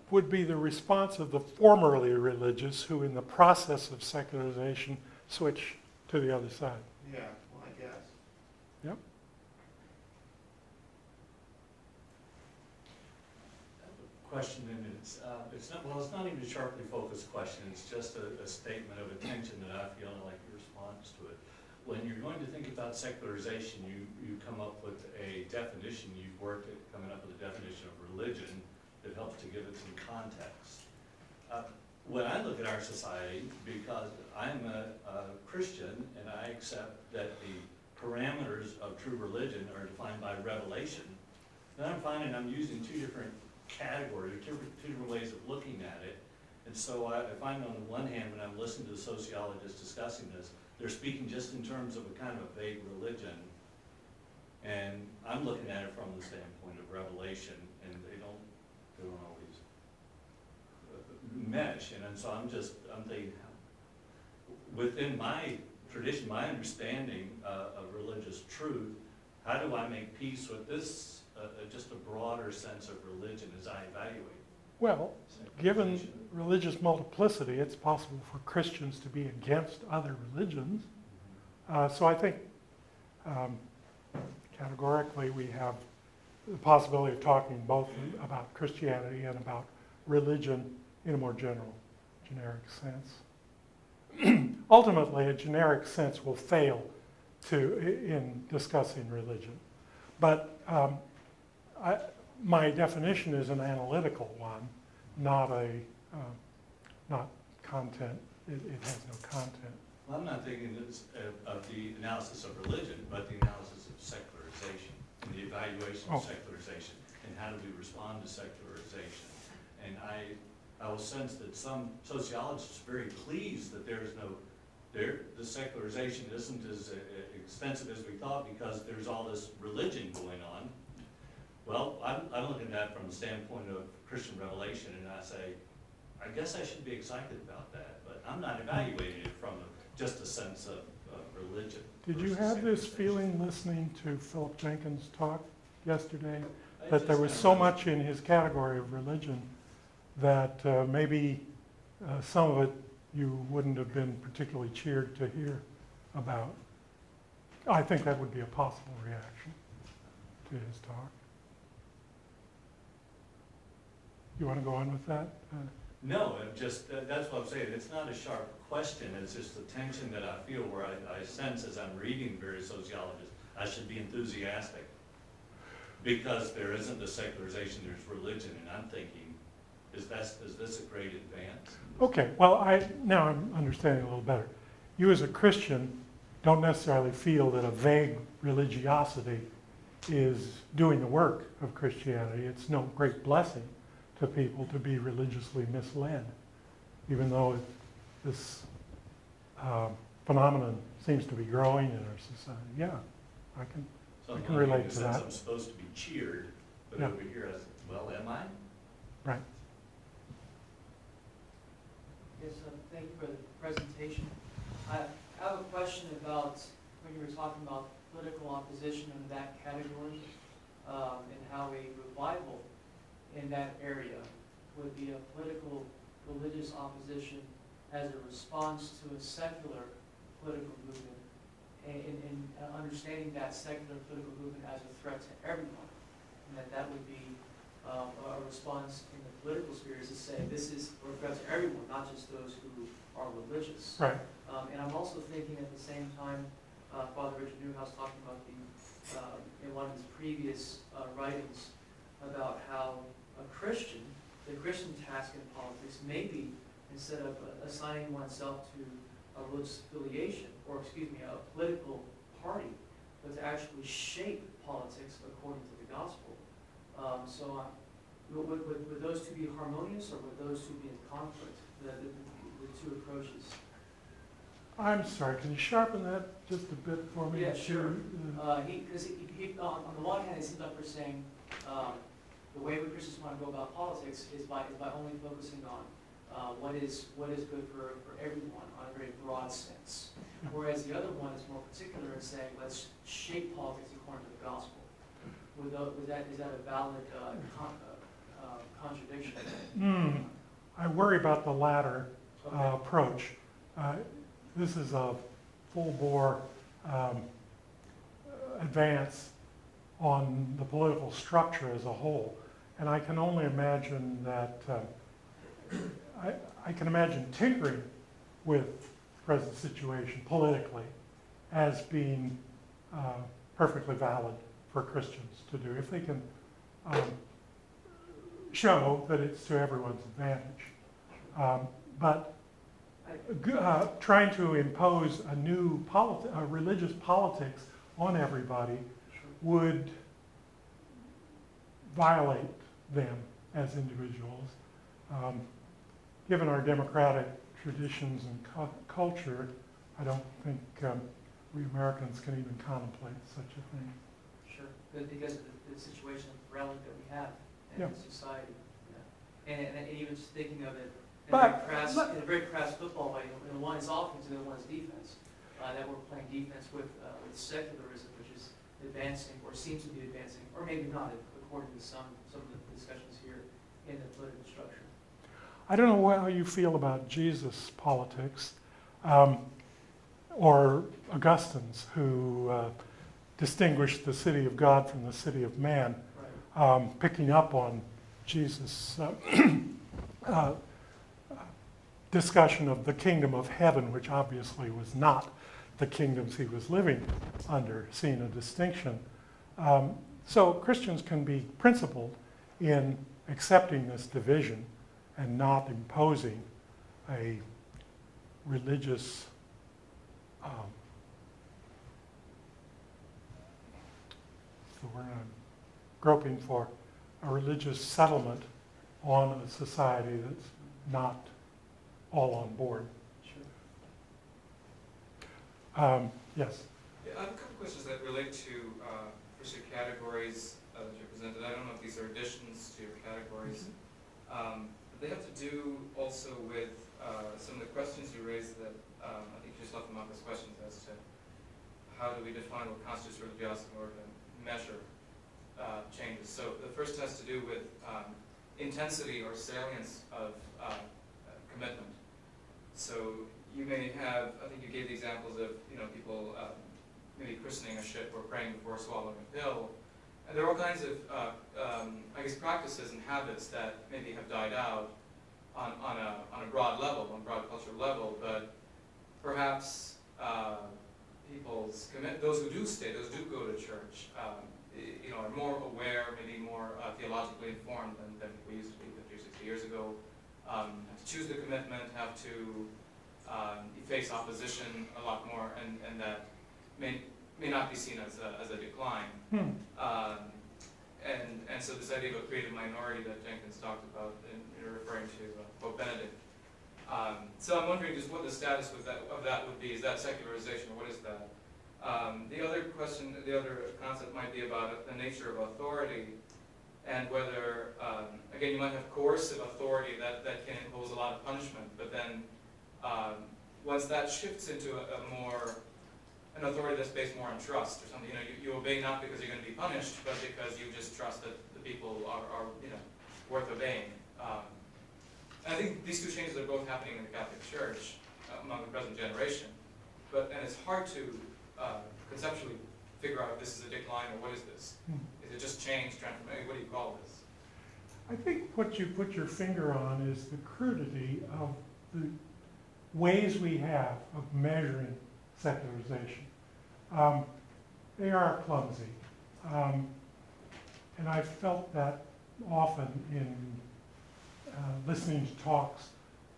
would be the response of the formerly religious who, in the process of secularization, switch to the other side. yeah, well, I guess. Yep. Question, and it's not even a sharply focused question. It's just a statement of attention that I feel like your response to it. When you're going to think about secularization, you come up with a definition. You've worked at coming up with a definition of religion that helps to give it some context. When I look at our society, because I'm a Christian and I accept that the parameters of true religion are defined by revelation, then I'm finding I'm using two different categories, two different ways of looking at it. And so I find on the one hand, when I'm listening to the sociologists discussing this, they're speaking just in terms of a kind of a vague religion. And I'm looking at it from the standpoint of revelation, and they don't always mesh. And so I'm thinking, within my tradition, my understanding of religious truth, how do I make peace with this, just a broader sense of religion as I evaluate? Well, given religious multiplicity, it's possible for Christians to be against other religions. So I think categorically we have the possibility of talking both about Christianity and about religion in a more generic sense. Ultimately, a generic sense will fail in discussing religion. But my definition is an analytical one, not content. It has no content. Well, I'm not thinking of the analysis of religion, but the analysis of secularization, and the evaluation of secularization, and how do we respond to secularization. And I will sense that some sociologists are very pleased that the secularization isn't as extensive as we thought because there's all this religion going on. Well, I'm looking at that from the standpoint of Christian revelation, and I say, I guess I should be excited about that, but I'm not evaluating it from just a sense of religion. Did you have this feeling listening to Philip Jenkins' talk yesterday, that there was so much in his category of religion that maybe some of it you wouldn't have been particularly cheered to hear about? I think that would be a possible reaction to his talk. You want to go on with that? No, that's what I'm saying. It's not a sharp question. It's just the tension that I feel where I sense as I'm reading various sociologists, I should be enthusiastic. Because there isn't a secularization, there's religion, and I'm thinking, is this a great advance? Okay, well, now I'm understanding a little better. You as a Christian don't necessarily feel that a vague religiosity is doing the work of Christianity. It's no great blessing to people to be religiously misled. even though this phenomenon seems to be growing in our society. Yeah, I can relate to that. I'm supposed to be cheered, but Yeah. over here, I said, well, am I? Right. Yes, thank you for the presentation. I have a question about when you were talking about political opposition in that category, and how a revival in that area would be a political religious opposition as a response to a secular political movement, and understanding that secular political movement as a threat to everyone, and that would be a response in the political sphere is to say this is a threat to everyone, not just those who are religious. Right. And I'm also thinking at the same time, Father Richard Newhouse talking about in one of his previous writings about how the Christian task in politics may be, instead of assigning oneself to a religious affiliation, or a political party, but to actually shape politics according to the gospel. Would those two be harmonious, or would those two be in conflict, the two approaches? I'm sorry, can you sharpen that just a bit for me? Yeah, sure. Because on the one hand, it seems like we're saying the way we Christians want to go about politics is by only focusing on what is good for everyone on a very broad sense. Whereas the other one is more particular in saying, let's shape politics according to the gospel. Is that a valid contradiction? I worry about the latter Okay. approach. This is a full-bore advance on the political structure as a whole. And I can only imagine that, I can imagine tinkering with the present situation politically as being perfectly valid for Christians to do, if they can show that it's to everyone's advantage. But trying to impose a new religious politics on everybody would violate them as individuals. Given our democratic traditions and culture, I don't think we Americans can even contemplate such a thing. Sure, because of the situation of morality that we have in society. Yeah. And even just thinking of it in a very crass football way, one is offense and the one is defense. That we're playing defense with secularism, which is advancing, or seems to be advancing, or maybe not, according to some of the discussions here in the political structure. I don't know how you feel about Jesus' politics, or Augustine's, who distinguished the city of God from the city of man, Right. Picking up on Jesus' discussion of the kingdom of heaven, which obviously was not the kingdoms he was living under, seeing a distinction. So Christians can be principled in accepting this division and not imposing a religious so we're groping for a religious settlement on a society that's not all on board. Sure. Yes? Yeah, I have a couple questions that relate to first your categories that you presented. I don't know if these are additions to your categories. But they have to do also with some of the questions you raised that I think you just left them out as questions as to how do we define what constitutes religiosity in order to measure changes. So the first has to do with intensity or salience of commitment. So you may have, I think you gave the examples of people maybe christening a ship or praying before swallowing a pill. And there are all kinds of, I guess, practices and habits that maybe have died out on a broad level, on a broad cultural level, but perhaps those who do stay, those who do go to church, are more aware, maybe more theologically informed than we used to be 50 or 60 years ago, have to choose the commitment, have to face opposition a lot more, and that may not be seen as a decline. And so this idea of a creative minority that Jenkins talked about, and you're referring to Pope Benedict, So I'm wondering just what the status of that would be. Is that secularization, or what is that? The other question, the other concept might be about the nature of authority, and whether, again, you might have coercive authority that can impose a lot of punishment, but then once that shifts into an authority that's based more on trust or something, you obey not because you're going to be punished, but because you just trust that the people are worth obeying. And I think these two changes are both happening in the Catholic Church among the present generation, and it's hard to conceptually figure out if this is a decline or what is this? Is it just change, transformation? What do you call this? I think what you put your finger on is the crudity of the ways we have of measuring secularization. They are clumsy. And I've felt that often in listening to talks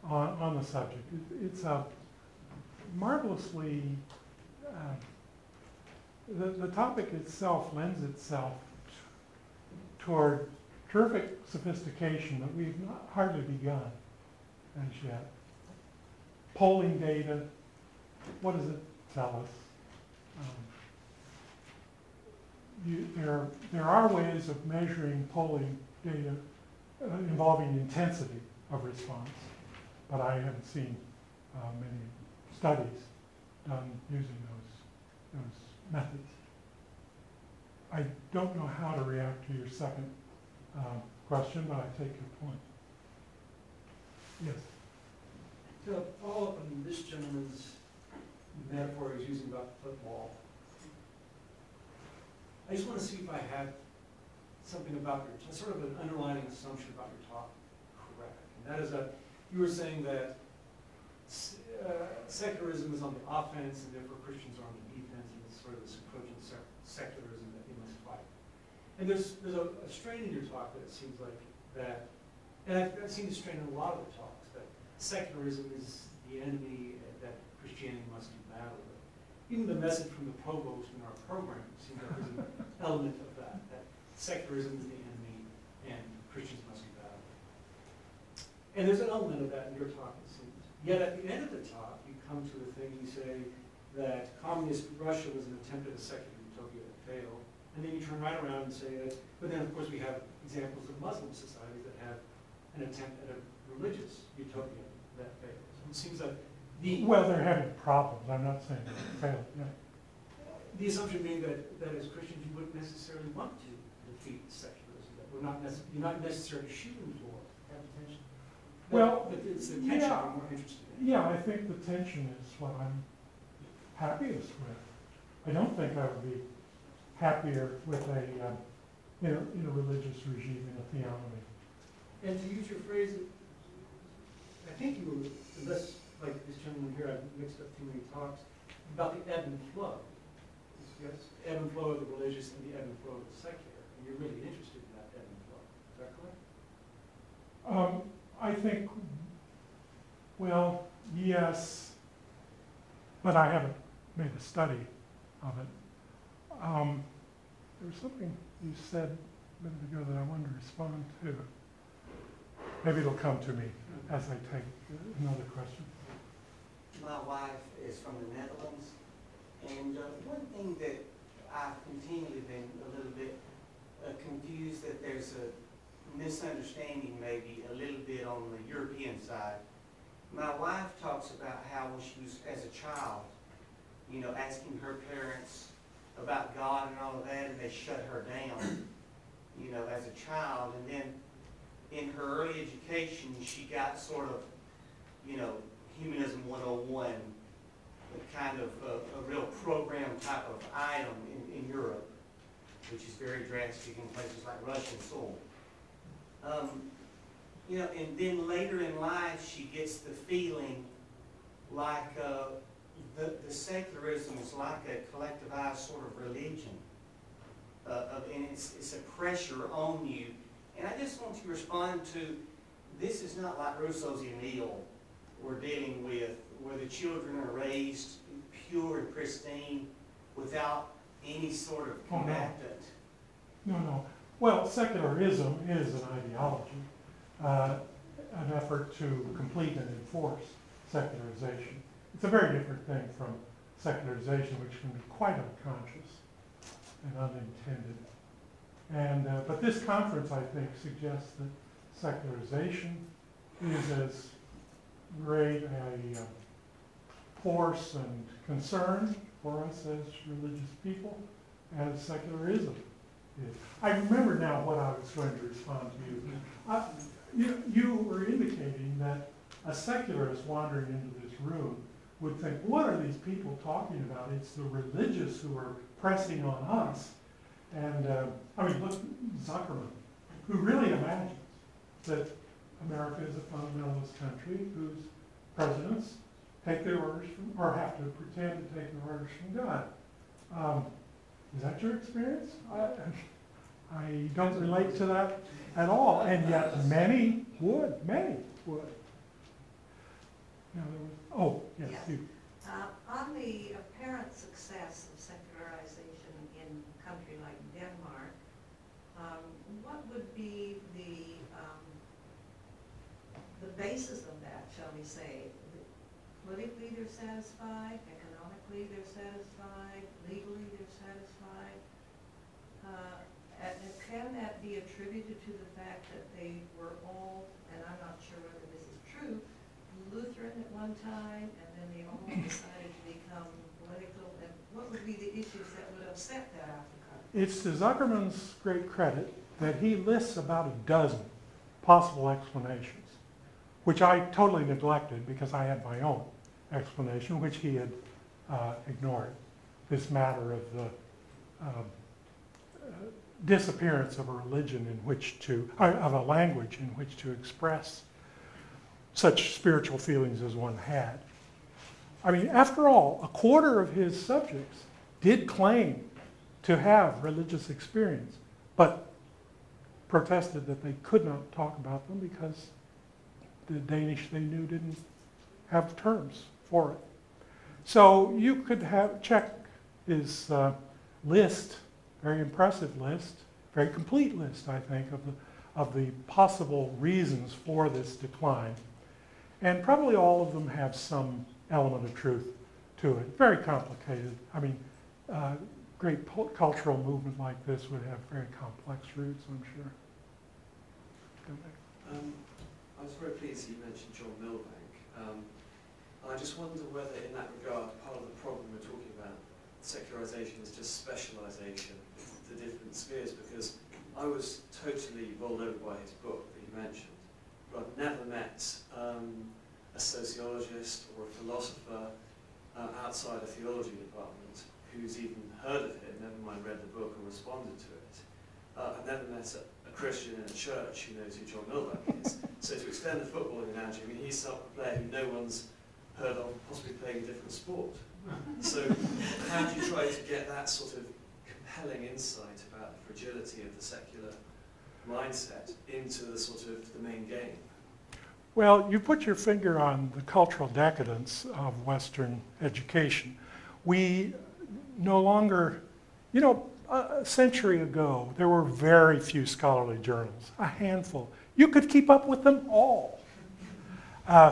on the subject. It's a marvelously, the topic itself lends itself toward terrific sophistication that we've not hardly begun as yet. Polling data, what does it tell us? There are ways of measuring polling data involving intensity of response, but I haven't seen many studies done using those methods. I don't know how to react to your second question, but I take your point. Yes? To follow up on this gentleman's metaphor he's using about the football, I just want to see if I have something about your, sort of an underlying assumption about your talk correct. And that is that you were saying that secularism is on the offense and therefore Christians are on the defense, and it's sort of this approach in secularism that we must fight. And there's a strain in your talk that it seems like that, and I've seen this strain in a lot of the talks, that secularism is the enemy that Christianity must do battle with. Even the message from the provost in our program seems like there's an element of that secularism is the enemy and Christians must do battle with. And there's an element of that in your talk, it seems. Yet at the end of the talk, you come to the thing, you say that communist Russia was an attempt at a secular utopia that failed. And then you turn right around and say that, but then of course we have examples of Muslim societies that have an attempt at a religious utopia that fails. It seems like well, they're having problems. I'm not saying they failed. Yeah. The assumption being that as Christians you wouldn't necessarily want to defeat secularism, that you're not necessarily shooting for that tension. Well, but it's the tension I'm more interested in. Yeah, I think the tension is what I'm happiest with. I don't think I would be happier with in a religious regime, in a theonomy. And to use your phrase, I think you were, unless like this gentleman here, I've mixed up too many talks, about the ebb and flow. Yes, ebb and flow of the religious and the ebb and flow of the secular. And you're really interested in that ebb and flow. Is that correct? I think, well, yes, but I haven't made a study of it. There was something you said a minute ago that I wanted to respond to. Maybe it'll come to me as I take another question. My wife is from the Netherlands, and one thing that I've continually been a little bit confused that there's a misunderstanding maybe a little bit on the European side. My wife talks about how when she was as a child, asking her parents about God and all of that, and they shut her down, as a child. And then in her early education, she got sort of, Humanism 101, a kind of a real program type of item in Europe, which is very drastic in places like Russia and so on. And then later in life, she gets the feeling like the secularism is like a collectivized sort of religion, and it's a pressure on you. And I just want to respond to, this is not like Rousseau's Emile we're dealing with, where the children are raised pure and pristine without any sort of combatant. No. Well, secularism is an ideology. an effort to complete and enforce secularization. It's a very different thing from secularization, which can be quite unconscious and unintended. And, but this conference, I think, suggests that secularization is as great a force and concern for us as religious people as secularism is. I remember now what I was going to respond to you. You were indicating that a secularist wandering into this room would think, what are these people talking about? It's the religious who are pressing on us. And I mean, look, Zuckerman, who really imagines that America is a fundamentalist country whose presidents take their orders from, or have to pretend to take their orders from God. Is that your experience? I don't relate to that at all, and yet many would. Now, oh, yes, Yes. you. On the apparent success of secularization in a country like Denmark, what would be the basis of that, shall we say? Politically they're satisfied, economically they're satisfied, legally they're satisfied. And can that be attributed to the fact that they were all, and I'm not sure whether this is true, Lutheran at one time, and then they all decided to become political, and what would be the issues that would upset that apple cart? It's to Zuckerman's great credit that he lists about a dozen possible explanations, which I totally neglected because I had my own explanation, which he had ignored. This matter of the disappearance of a religion in which to, of a language in which to express such spiritual feelings as one had. I mean, after all, a quarter of his subjects did claim to have religious experience, but protested that they could not talk about them because the Danish they knew didn't have terms for it. So you could check his list, very impressive list, very complete list, I think, of the possible reasons for this decline. And probably all of them have some element of truth to it. Very complicated. I mean, great cultural movement like this would have very complex roots, I'm sure. I was very pleased that you mentioned John Milbank. I just wonder whether, in that regard, part of the problem we're talking about, secularization, is just specialization, the different spheres, because I was totally bowled over by his book that you mentioned, but I've never met a sociologist or a philosopher outside a theology department who's even heard of him, never mind read the book or responded to it. I've never met a Christian in a church who knows who John Milbank is. So to extend the footballing analogy, I mean, he's a player who no one's heard of, possibly playing a different sport. So how do you try to get that sort of compelling insight about the fragility of the secular mindset into the sort of the main game? Well, you put your finger on the cultural decadence of Western education. We no longer, you know, a century ago, there were very few scholarly journals, a handful. You could keep up with them all.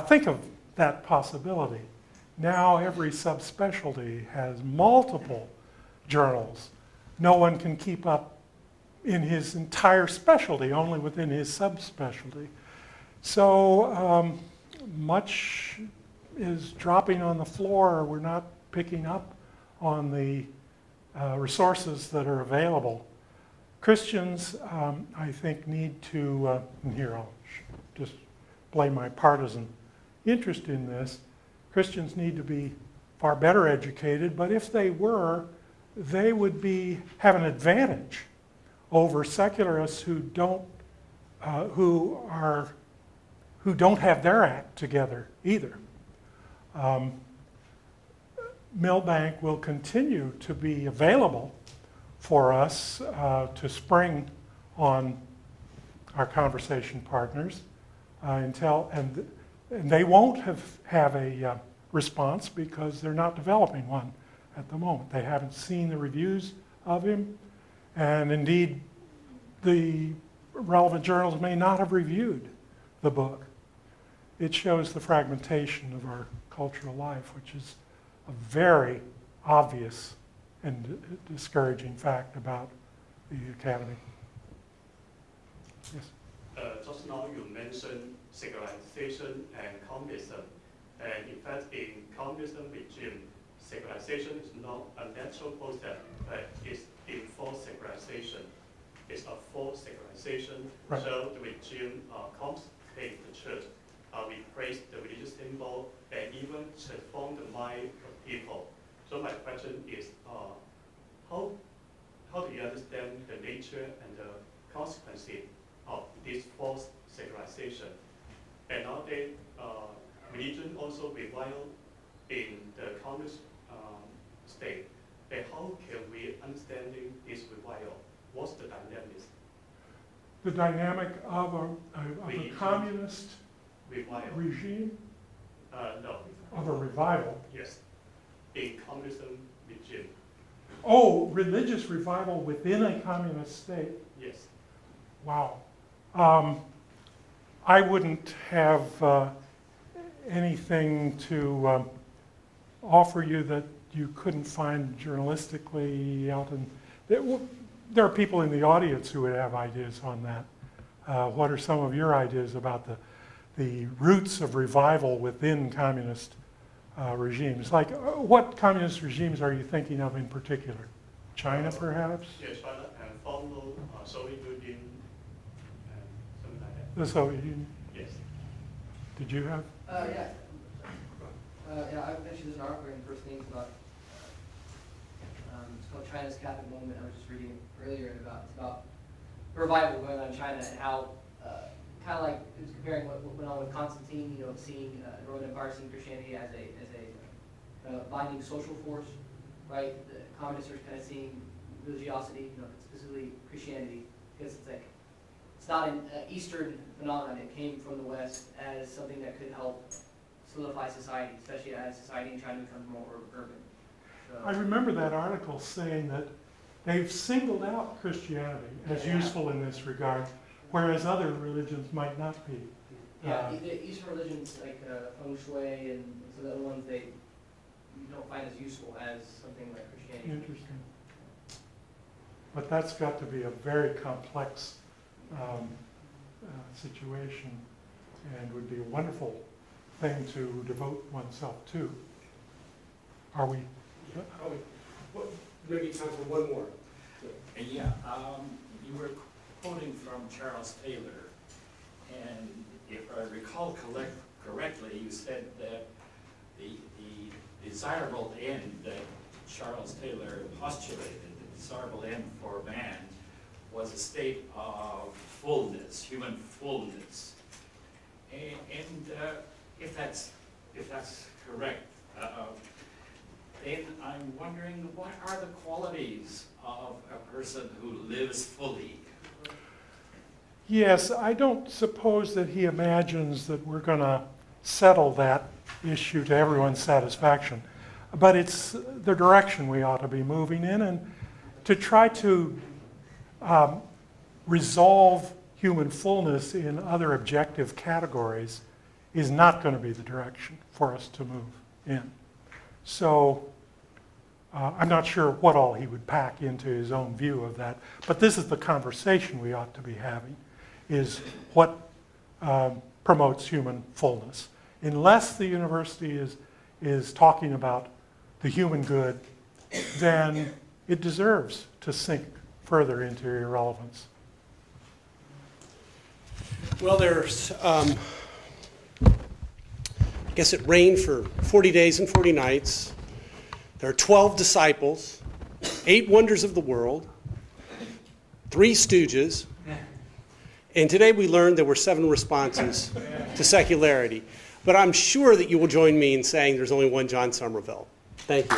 Think of that possibility. Now every subspecialty has multiple journals. No one can keep up in his entire specialty, only within his subspecialty. So much is dropping on the floor. We're not picking up on the resources that are available. Christians, I think, need to, and here I'll just blame my partisan interest in this, Christians need to be far better educated, but if they were, they would have an advantage over secularists who don't have their act together either. Milbank will continue to be available for us to spring on our conversation partners until, and they won't have a response because they're not developing one at the moment. They haven't seen the reviews of him, and indeed the relevant journals may not have reviewed the book it shows the fragmentation of our cultural life, which is a very obvious and discouraging fact about the academy. Yes. Just now you mentioned secularization and communism. And in fact, in communism regime, secularization is not a natural process, but it's enforced secularization. It's a forced secularization. Right. So the regime confiscates the church, replace the religious symbol, and even transform the mind of people. So my question is, how do you understand the nature and the consequences of this forced secularization? And nowadays, religion also revival in the communist state. And how can we understand this revival? What's the dynamics? The dynamic of a communist Revival? regime, No. of a revival. Yes. In communism regime. Oh, religious revival within a communist state. Yes. Wow. I wouldn't have anything to offer you that you couldn't find journalistically out in. There are people in the audience who would have ideas on that. What are some of your ideas about the roots of revival within communist regimes? Like, what communist regimes are you thinking of in particular? China, perhaps? Yes, China and former Soviet Union and something like that. The Soviet Union? Yes. Did you have? Yeah. I mentioned this article in First Things about, it's called China's Catholic Moment. I was just reading earlier it's about the revival going on in China and how, kind of like it was comparing what went on with Constantine, seeing the Roman Empire, seeing Christianity as a binding social force, right? The communists are kind of seeing religiosity, specifically Christianity, because it's not an Eastern phenomenon. It came from the West as something that could help solidify society, especially as society in China becomes more urban. So, I remember that article saying that they've singled out Christianity as useful in this regard, whereas other religions might not be. The Eastern religions like Feng Shui and some of the other ones, you don't find as useful as something like Christianity. Interesting. But that's got to be a very complex situation and would be a wonderful thing to devote oneself to. Are we? Maybe time for one more. Yeah, you were quoting from Charles Taylor, and if I recall correctly, you said that the desirable end that Charles Taylor postulated, the desirable end for man, was a state of fullness, human fullness. And if that's correct, then I'm wondering, what are the qualities of a person who lives fully? Yes, I don't suppose that he imagines that we're going to settle that issue to everyone's satisfaction. But it's the direction we ought to be moving in, and to try to resolve human fullness in other objective categories is not going to be the direction for us to move in. So I'm not sure what all he would pack into his own view of that, but this is the conversation we ought to be having, is what promotes human fullness. Unless the university is talking about the human good, then it deserves to sink further into irrelevance. Well, there's, I guess it rained for 40 days and 40 nights. There are 12 disciples, 8 wonders of the world, 3 stooges, and today we learned there were 7 responses to secularity. But I'm sure that you will join me in saying there's only one John Sommerville. Thank you.